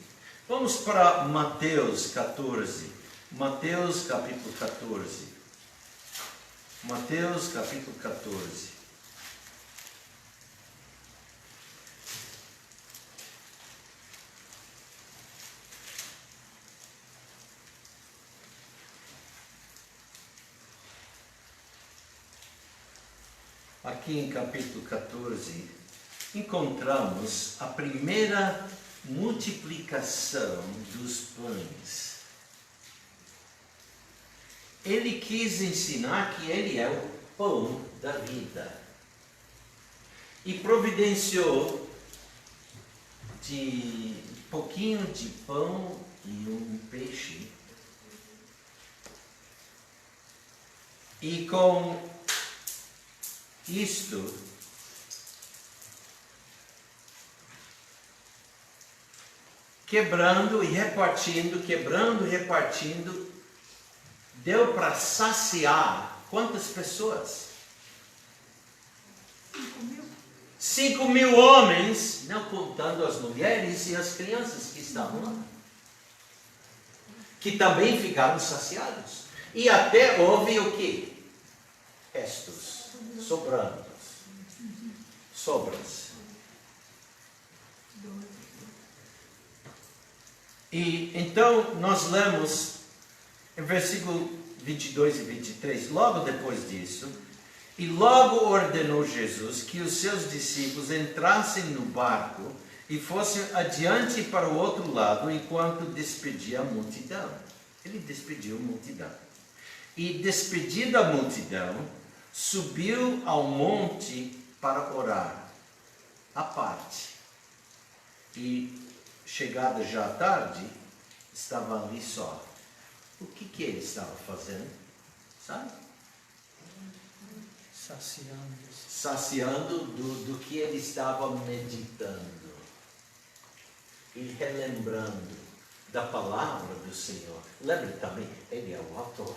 Vamos para Mateus 14. Mateus capítulo 14. Mateus capítulo 14. Aqui em capítulo 14, encontramos a primeira multiplicação dos pães. Ele quis ensinar que ele é o pão da vida. E providenciou de um pouquinho de pão e um peixe. E com isto, quebrando e repartindo, deu para saciar quantas pessoas? 5.000 homens, não contando as mulheres e as crianças que estavam lá, que também ficaram saciados. E até houve o quê? Restos, sobras. E então nós lemos em versículo 22 e 23, logo depois disso, e logo ordenou Jesus que os seus discípulos entrassem no barco e fossem adiante para o outro lado, enquanto despedia a multidão. Ele despediu a multidão. E despedida a multidão, subiu ao monte para orar, à parte. E chegada já à tarde, estava ali só. O que ele estava fazendo? Sabe? Saciando do que ele estava meditando. E relembrando da palavra do Senhor. Lembre também, ele é o autor.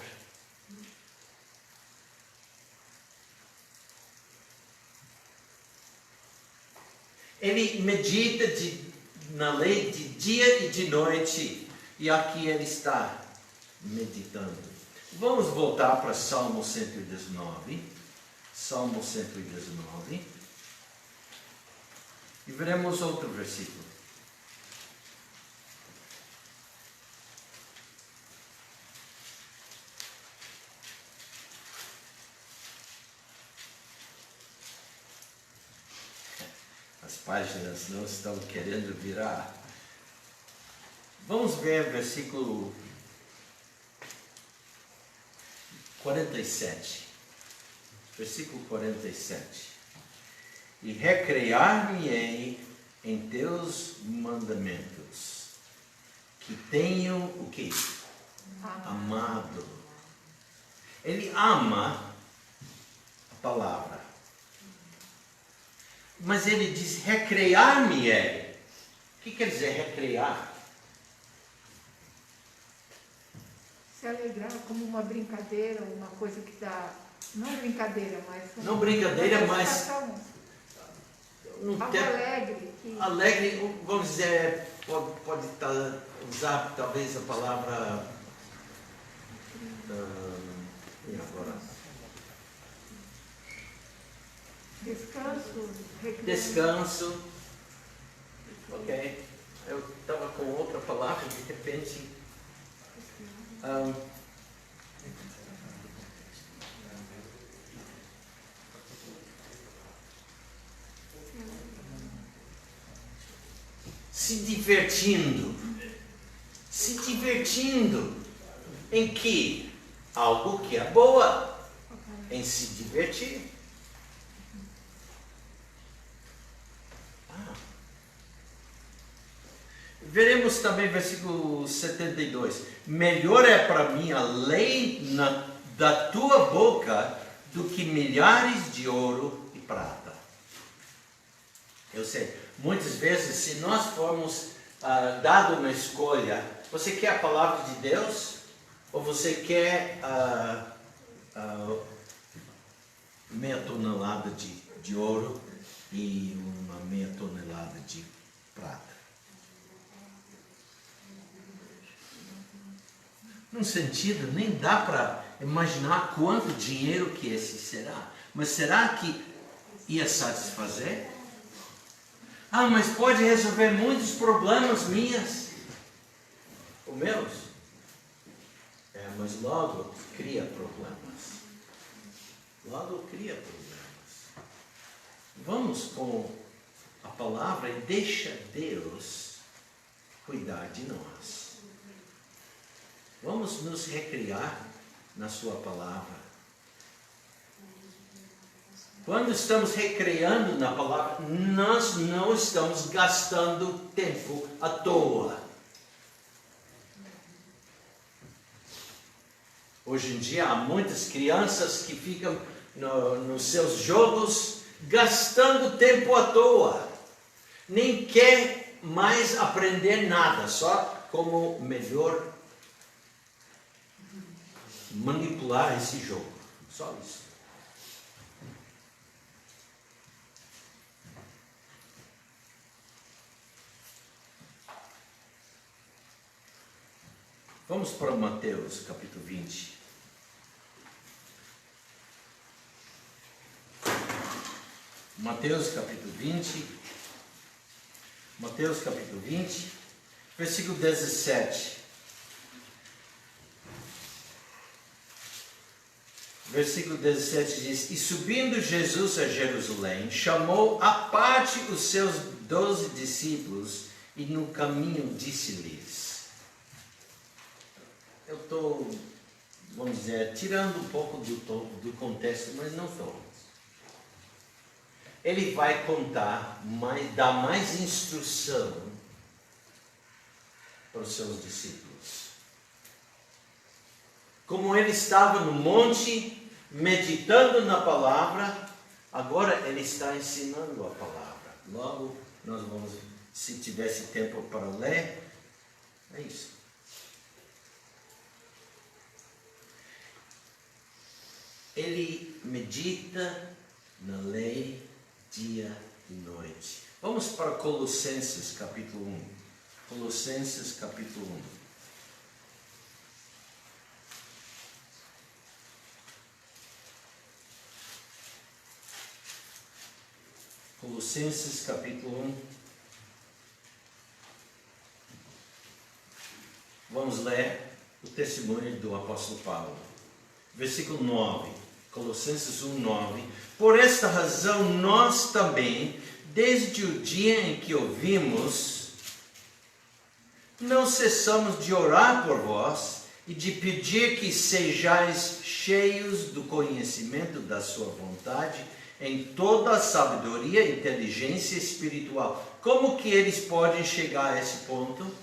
Ele medita na lei de dia e de noite. E aqui ele está meditando. Vamos voltar para Salmo 119. Salmo 119. E veremos outro versículo. As páginas não estão querendo virar. Vamos ver versículo 47. Versículo 47. E recrear-me-ei em teus mandamentos, que tenho o quê? Amado. Ele ama a palavra. Mas ele diz recrear-me-ei. O que quer dizer recrear? Se alegrar como uma brincadeira, uma coisa que dá... Não brincadeira, mas... Não brincadeira, mas... Algo alegre. Alegre, vamos dizer, pode usar talvez a palavra... e agora? Descanso. Descanso. Ok. Eu estava com outra palavra, de repente... se divertindo. Se divertindo. Em que? Algo que é boa. Em se divertir. Veremos também versículo 72. Melhor é para mim a lei da tua boca do que milhares de ouro e prata. Eu sei, muitas vezes, se nós formos dado uma escolha, você quer a palavra de Deus ou você quer meia tonelada de ouro e uma meia tonelada de prata? Num sentido, nem dá para imaginar quanto dinheiro que esse será. Mas será que ia satisfazer? Mas pode resolver muitos problemas minhas. Os meus? Mas logo cria problemas. Logo cria problemas. Vamos com a palavra e deixa Deus cuidar de nós. Vamos nos recriar na sua palavra. Quando estamos recreando na palavra, nós não estamos gastando tempo à toa. Hoje em dia há muitas crianças que ficam nos seus jogos gastando tempo à toa. Nem quer mais aprender nada, só como melhor manipular esse jogo. Só isso. Vamos para Mateus capítulo 20. Mateus capítulo 20. Mateus capítulo 20, versículo 17. Versículo 17 diz: E subindo Jesus a Jerusalém, chamou à parte os seus 12 discípulos e no caminho disse-lhes... Eu estou, vamos dizer, tirando um pouco do contexto, mas não estou. Ele vai contar, dar mais instrução para os seus discípulos. Como ele estava no monte, meditando na palavra, agora ele está ensinando a palavra. Logo, nós vamos, se tivesse tempo para ler, é isso. Ele medita na lei dia e noite. Vamos para Colossenses capítulo 1. Colossenses capítulo 1. Colossenses capítulo 1. Vamos ler o testemunho do apóstolo Paulo. Versículo 9. Colossenses 1, 9. Por esta razão nós também, desde o dia em que ouvimos, não cessamos de orar por vós e de pedir que sejais cheios do conhecimento da sua vontade em toda a sabedoria e inteligência espiritual. Como que eles podem chegar a esse ponto?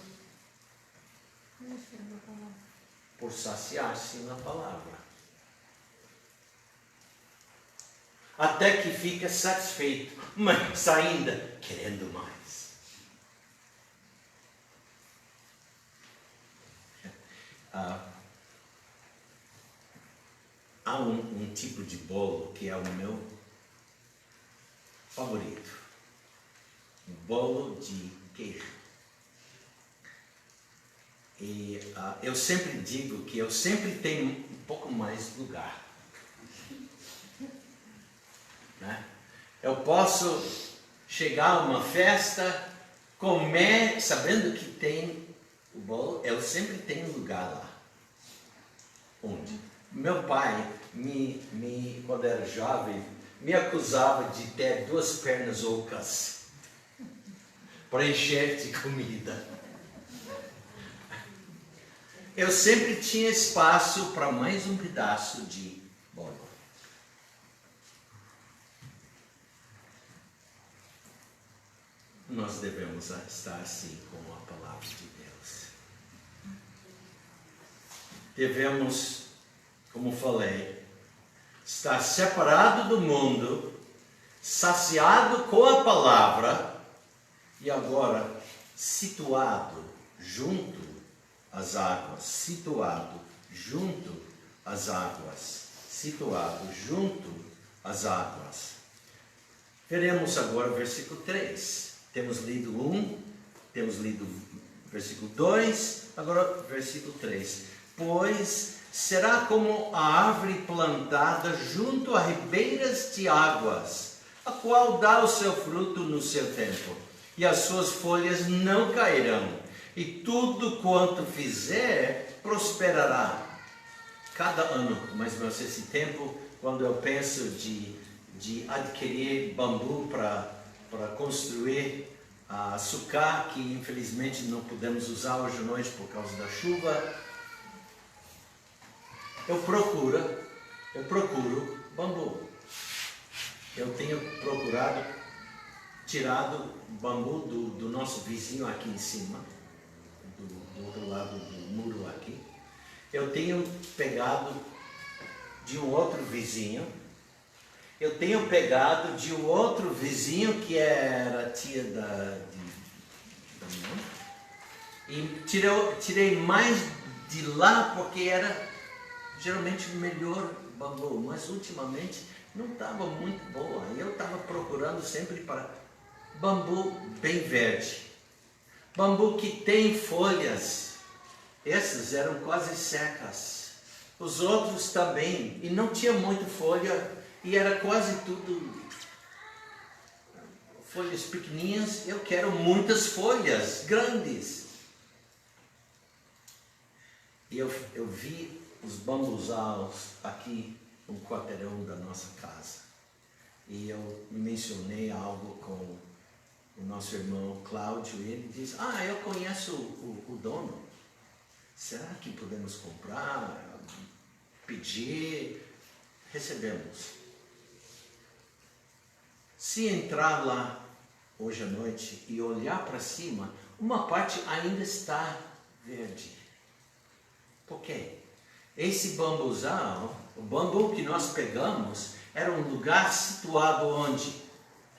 Por saciar-se na palavra. Até que fica satisfeito, mas ainda querendo mais. Há um tipo de bolo que é o meu favorito. Um bolo de queijo. E eu sempre digo que eu sempre tenho um pouco mais lugar. Né? Eu posso chegar a uma festa, comer, sabendo que tem o bolo, eu sempre tenho lugar lá. Onde? Meu pai, quando era jovem, me acusava de ter 2 pernas ocas para encher de comida. Eu sempre tinha espaço para mais um pedaço de bolo. Nós devemos estar assim com a palavra de Deus. Devemos, como falei, estar separado do mundo, saciado com a palavra e agora situado junto às águas, situado junto às águas, situado junto às águas. Veremos agora o versículo 3. Temos lido 1, temos lido versículo 2, agora versículo 3. Pois será como a árvore plantada junto a ribeiras de águas, a qual dá o seu fruto no seu tempo, e as suas folhas não cairão, e tudo quanto fizer prosperará. Cada ano, mais ou menos esse tempo, quando eu penso de adquirir bambu para construir a sucá, que infelizmente não podemos usar hoje à noite por causa da chuva, eu procuro bambu. Eu tenho tirado bambu do nosso vizinho aqui em cima, do outro lado do muro aqui. Eu tenho pegado de um outro vizinho. Eu tenho pegado de um outro vizinho que era tia da mãe. E tirei mais de lá porque era geralmente o melhor bambu. Mas ultimamente não estava muito boa. Eu estava procurando sempre para bambu bem verde. Bambu que tem folhas. Essas eram quase secas. Os outros também. E não tinha muita folha. E era quase tudo folhas pequenininhas. Eu quero muitas folhas grandes. E eu vi os bambuzaus aqui no quarteirão da nossa casa. E eu mencionei algo com o nosso irmão Cláudio. E ele diz, eu conheço o dono. Será que podemos comprar? Pedir? Recebemos. Se entrar lá hoje à noite e olhar para cima, uma parte ainda está verde. Por quê? Esse bambuzal, o bambu que nós pegamos, era um lugar situado onde?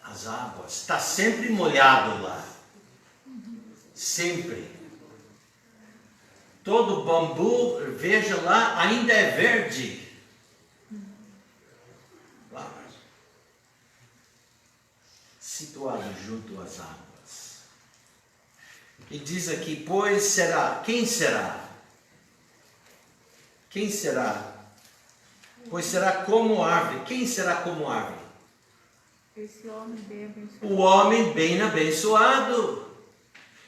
As águas. Está sempre molhado lá. Sempre. Todo bambu, veja lá, ainda é verde. Situado junto às águas. E diz aqui, pois será, quem será? Quem será? Pois será como árvore. Quem será como árvore? Esse homem bem abençoado. O homem bem abençoado,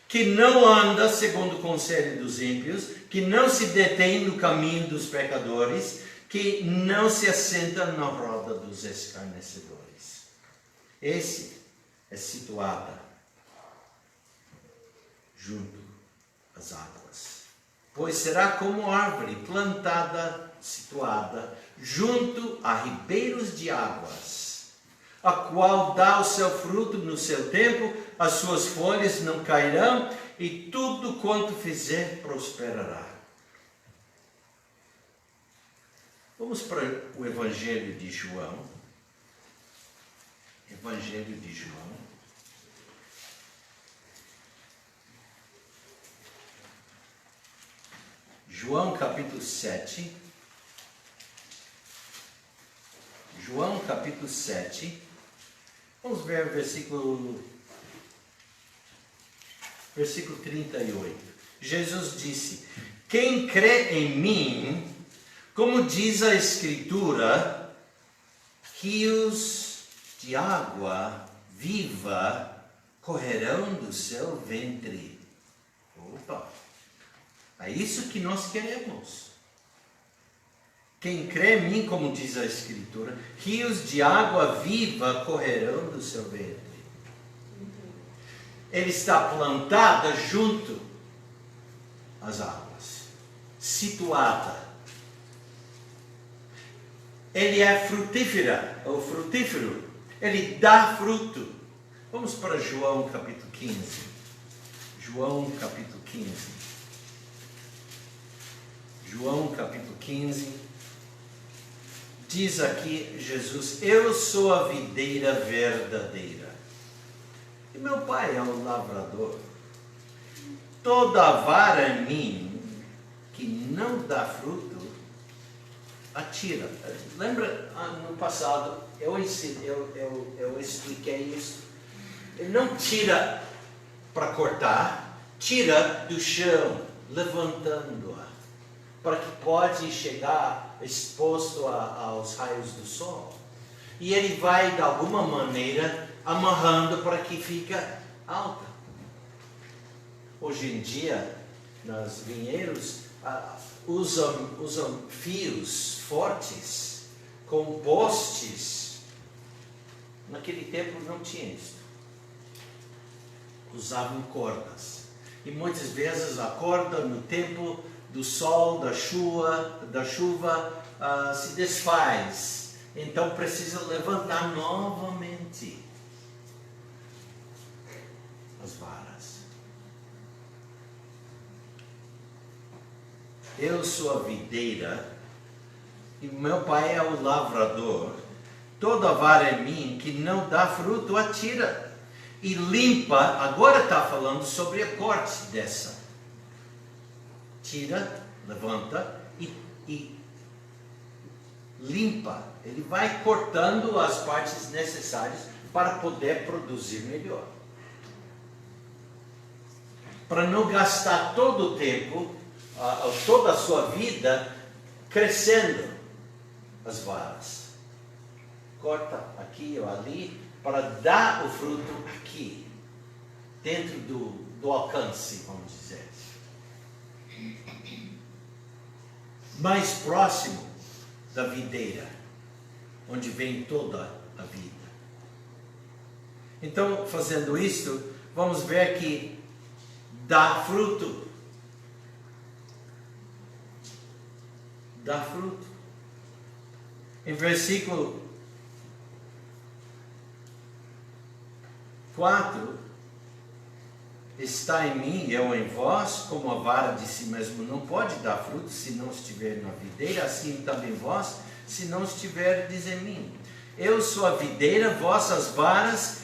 que não anda segundo o conselho dos ímpios, que não se detém no caminho dos pecadores, que não se assenta na roda dos escarnecedores. Esse é situada junto às águas. Pois será como árvore plantada, situada junto a ribeiros de águas, a qual dá o seu fruto no seu tempo, as suas folhas não cairão, e tudo quanto fizer prosperará. Vamos para o Evangelho de João. Evangelho de João. João capítulo 7. João capítulo 7. Vamos ver o versículo 38. Jesus disse: quem crê em mim, como diz a Escritura, rios de água viva correrão do seu ventre. Opa! É isso que nós queremos. Quem crê em mim, como diz a Escritura, rios de água viva correrão do seu ventre. Ele está plantado junto às águas, situada. Ele é frutífero, ele dá fruto. Vamos para João capítulo 15. João capítulo 15. João capítulo 15. Diz aqui Jesus: eu sou a videira verdadeira. E meu pai é o lavrador. Toda vara em mim que não dá fruto, atira. Lembra no passado, eu expliquei isso. Ele não tira para cortar, tira do chão, levantando-a, para que pode chegar exposto aos raios do sol. E ele vai, de alguma maneira, amarrando para que fique alta. Hoje em dia, nos vinheiros, usam fios fortes, com postes. Naquele tempo não tinha isso. Usavam cordas. E muitas vezes a corda, no tempo do sol, da chuva, se desfaz. Então precisa levantar novamente as varas. Eu sou a videira e meu pai é o lavrador. Toda vara em mim que não dá fruto, atira. E limpa, agora está falando sobre a corte dessa. Tira, levanta e limpa. Ele vai cortando as partes necessárias para poder produzir melhor. Para não gastar todo o tempo, toda a sua vida, crescendo as varas. Corta aqui ou ali, para dar o fruto aqui, dentro do alcance, vamos dizer. Mais próximo da videira, onde vem toda a vida. Então, fazendo isto, vamos ver que dá fruto. Dá fruto. Em versículo 4, está em mim e eu em vós, como a vara de si mesmo não pode dar fruto se não estiver na videira, assim também vós, se não estiverdes em mim. Eu sou a videira, vós as varas.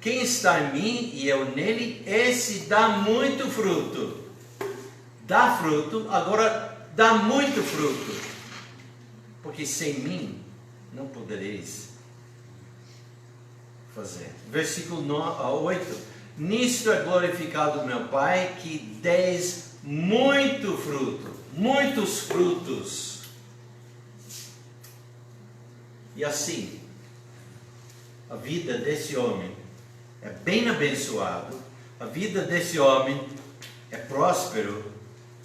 Quem está em mim e eu nele, esse dá muito fruto. Dá fruto, agora dá muito fruto. Porque sem mim não podereis fazer. Versículo 8. Nisto é glorificado meu Pai, que deis muito fruto, muitos frutos. E assim, a vida desse homem é bem abençoado, a vida desse homem é próspero,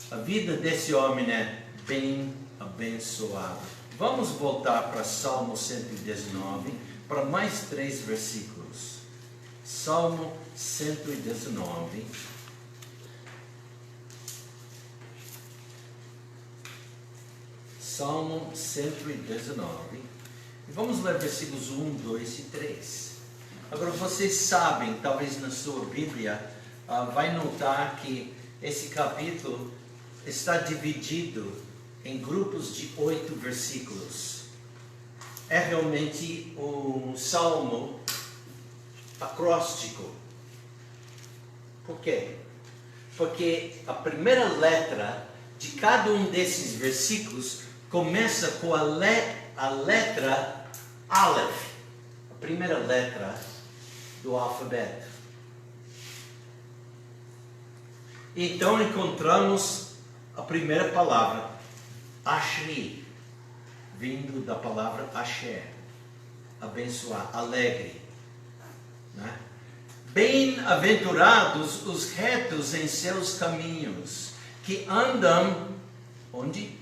a vida desse homem é bem abençoado. Vamos voltar para Salmo 119, para mais 3 versículos. Salmo 119. Salmo 119. E vamos ler versículos 1, 2 e 3. Agora vocês sabem, talvez na sua Bíblia, vai notar que esse capítulo está dividido em grupos de 8 versículos. É realmente um salmo acróstico. Por quê? Porque a primeira letra de cada um desses versículos começa com a letra Aleph, a primeira letra do alfabeto. Então encontramos a primeira palavra, Ashri, vindo da palavra Asher, abençoar, alegre. Né? Bem-aventurados os retos em seus caminhos, que andam, onde?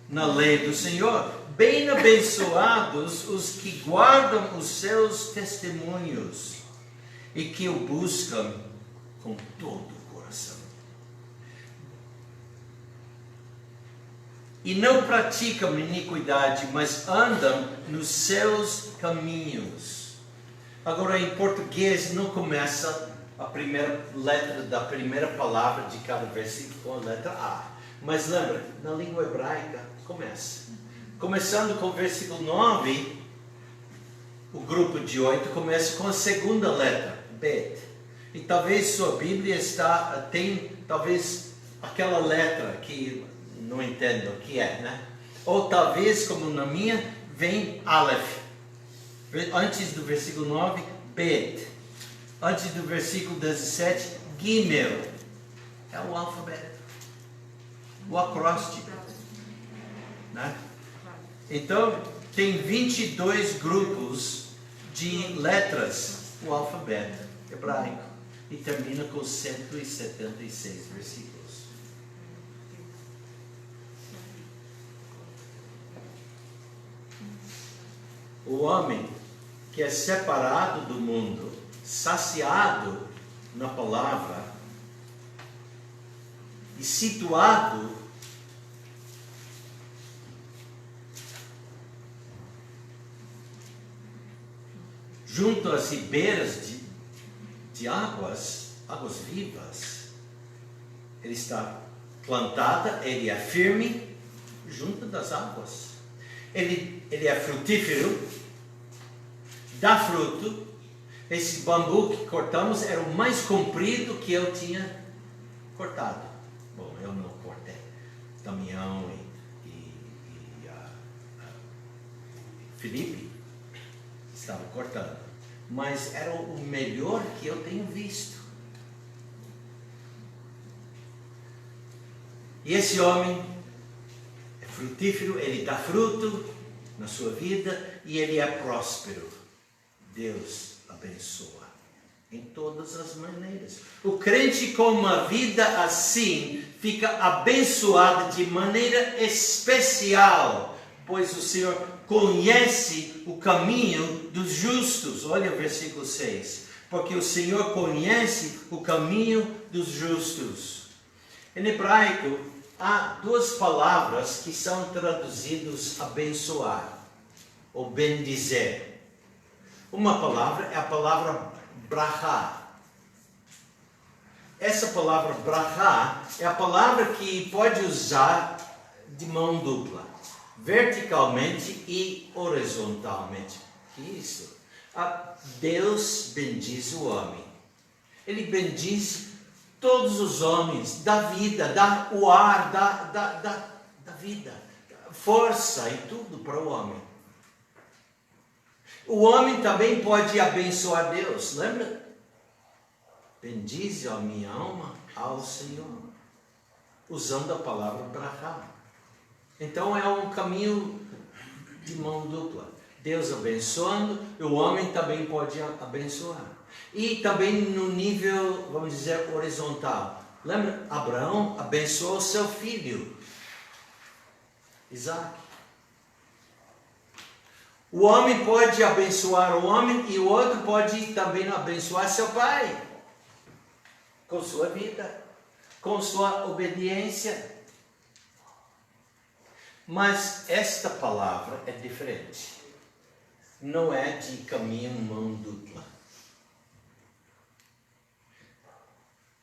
Na lei do Senhor. Bem-abençoados os que guardam os seus testemunhos e que o buscam com todo o coração. E não praticam iniquidade, mas andam nos seus caminhos. Agora, em português, não começa a primeira letra da primeira palavra de cada versículo com a letra A. Mas lembra, na língua hebraica, começa. Começando com o versículo 9, o grupo de 8 começa com a segunda letra, Bet. E talvez sua Bíblia tem talvez aquela letra que não entendo o que é, né? Ou talvez, como na minha, vem Aleph. Antes do versículo 9, Bet. Antes do versículo 17, Gimel. É o alfabeto. O acróstico. Né? Então, tem 22 grupos de letras no alfabeto hebraico. E termina com 176 versículos. O homem que é separado do mundo, saciado na palavra e situado junto às ribeiras de águas vivas, ele está plantada, ele é firme junto das águas. Ele é frutífero, dá fruto. Esse bambu que cortamos era o mais comprido que eu tinha cortado. Bom, eu não cortei. Damião e Felipe estavam cortando. Mas era o melhor que eu tenho visto. E esse homem é frutífero, ele dá fruto na sua vida e ele é próspero. Deus abençoa em todas as maneiras. O crente com uma vida assim fica abençoado de maneira especial, pois o Senhor conhece o caminho dos justos. Olha o versículo 6. Porque o Senhor conhece o caminho dos justos. Em hebraico, há duas palavras que são traduzidas abençoar ou bendizer. Uma palavra é a palavra brachá. Essa palavra brachá é a palavra que pode usar de mão dupla, verticalmente e horizontalmente. Que isso? Deus bendiz o homem. Ele bendiz todos os homens, da vida, dá o ar, da vida, força e tudo para o homem. O homem também pode abençoar Deus, lembra? Bendize a minha alma ao Senhor, usando a palavra brachá. Então é um caminho de mão dupla. Deus abençoando, o homem também pode abençoar. E também no nível, vamos dizer, horizontal. Lembra? Abraão abençoou seu filho, Isaac. O homem pode abençoar o homem e o outro pode também abençoar seu pai. Com sua vida, com sua obediência. Mas esta palavra é diferente. Não é de caminho mão dupla.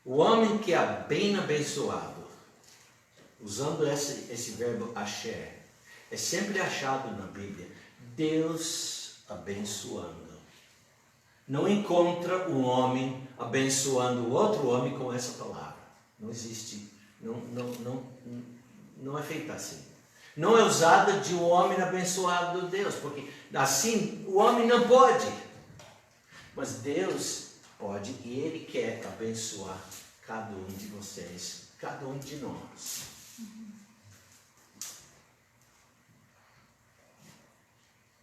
O homem que é bem abençoado, usando esse verbo asher, é sempre achado na Bíblia. Deus abençoando. Não encontra um homem abençoando o outro homem com essa palavra. Não existe. Não é feita assim. Não é usada de um homem abençoado de Deus, porque assim o homem não pode. Mas Deus pode e Ele quer abençoar cada um de vocês, cada um de nós.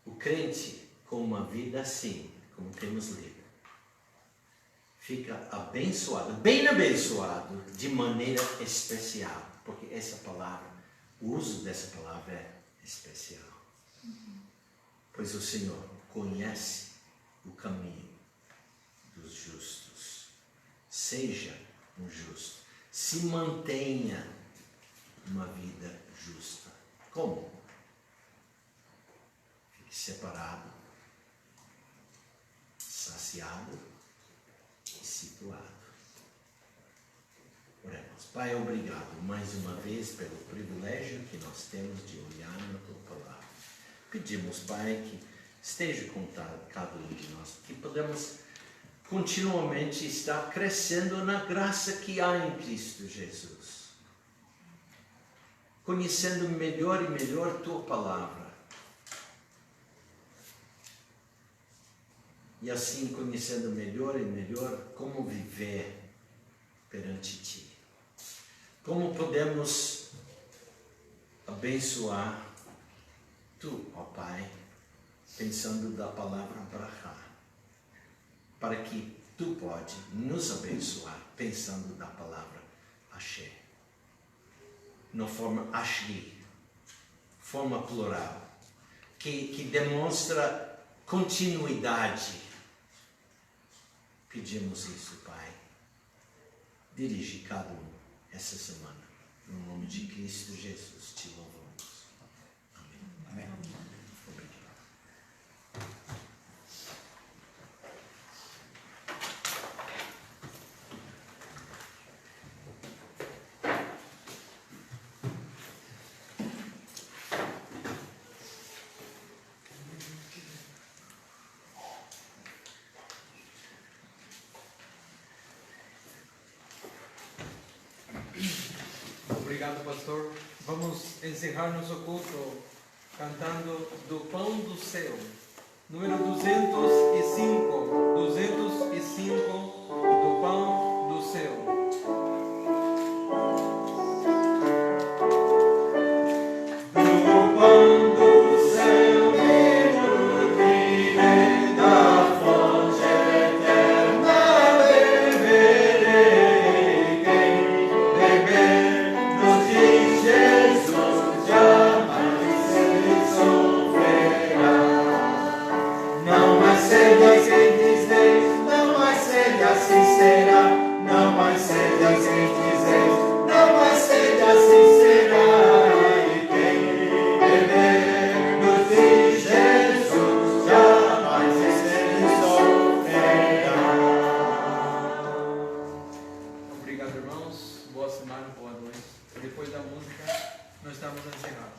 O crente com uma vida assim, como temos lido, fica abençoado, bem abençoado, de maneira especial, porque essa palavra, o uso dessa palavra é especial. Pois o Senhor conhece o caminho dos justos. Seja um justo. Se mantenha uma vida justa. Como? Fique separado, saciado e situado. Oremos. Pai, obrigado mais uma vez pelo privilégio que nós temos de olhar na tua palavra. Pedimos, Pai, que esteja com cada um de nós, que podemos continuamente estar crescendo na graça que há em Cristo Jesus, conhecendo melhor e melhor tua palavra, e assim conhecendo melhor e melhor como viver perante ti, como podemos abençoar tu, ó Pai, pensando da palavra brachá, para que tu pode nos abençoar pensando da palavra axé, na forma ashri, forma plural, que demonstra continuidade. Pedimos isso, Pai. Dirige cada um essa semana. No nome de Cristo Jesus te louvamos. Amém. Amém. Obrigado, pastor. Vamos encerrar nosso culto cantando Do Pão do Céu, número 205. 205, Do Pão do Céu. Obrigado, irmãos. Boa semana, boa noite. Depois da música, nós estamos encerrados.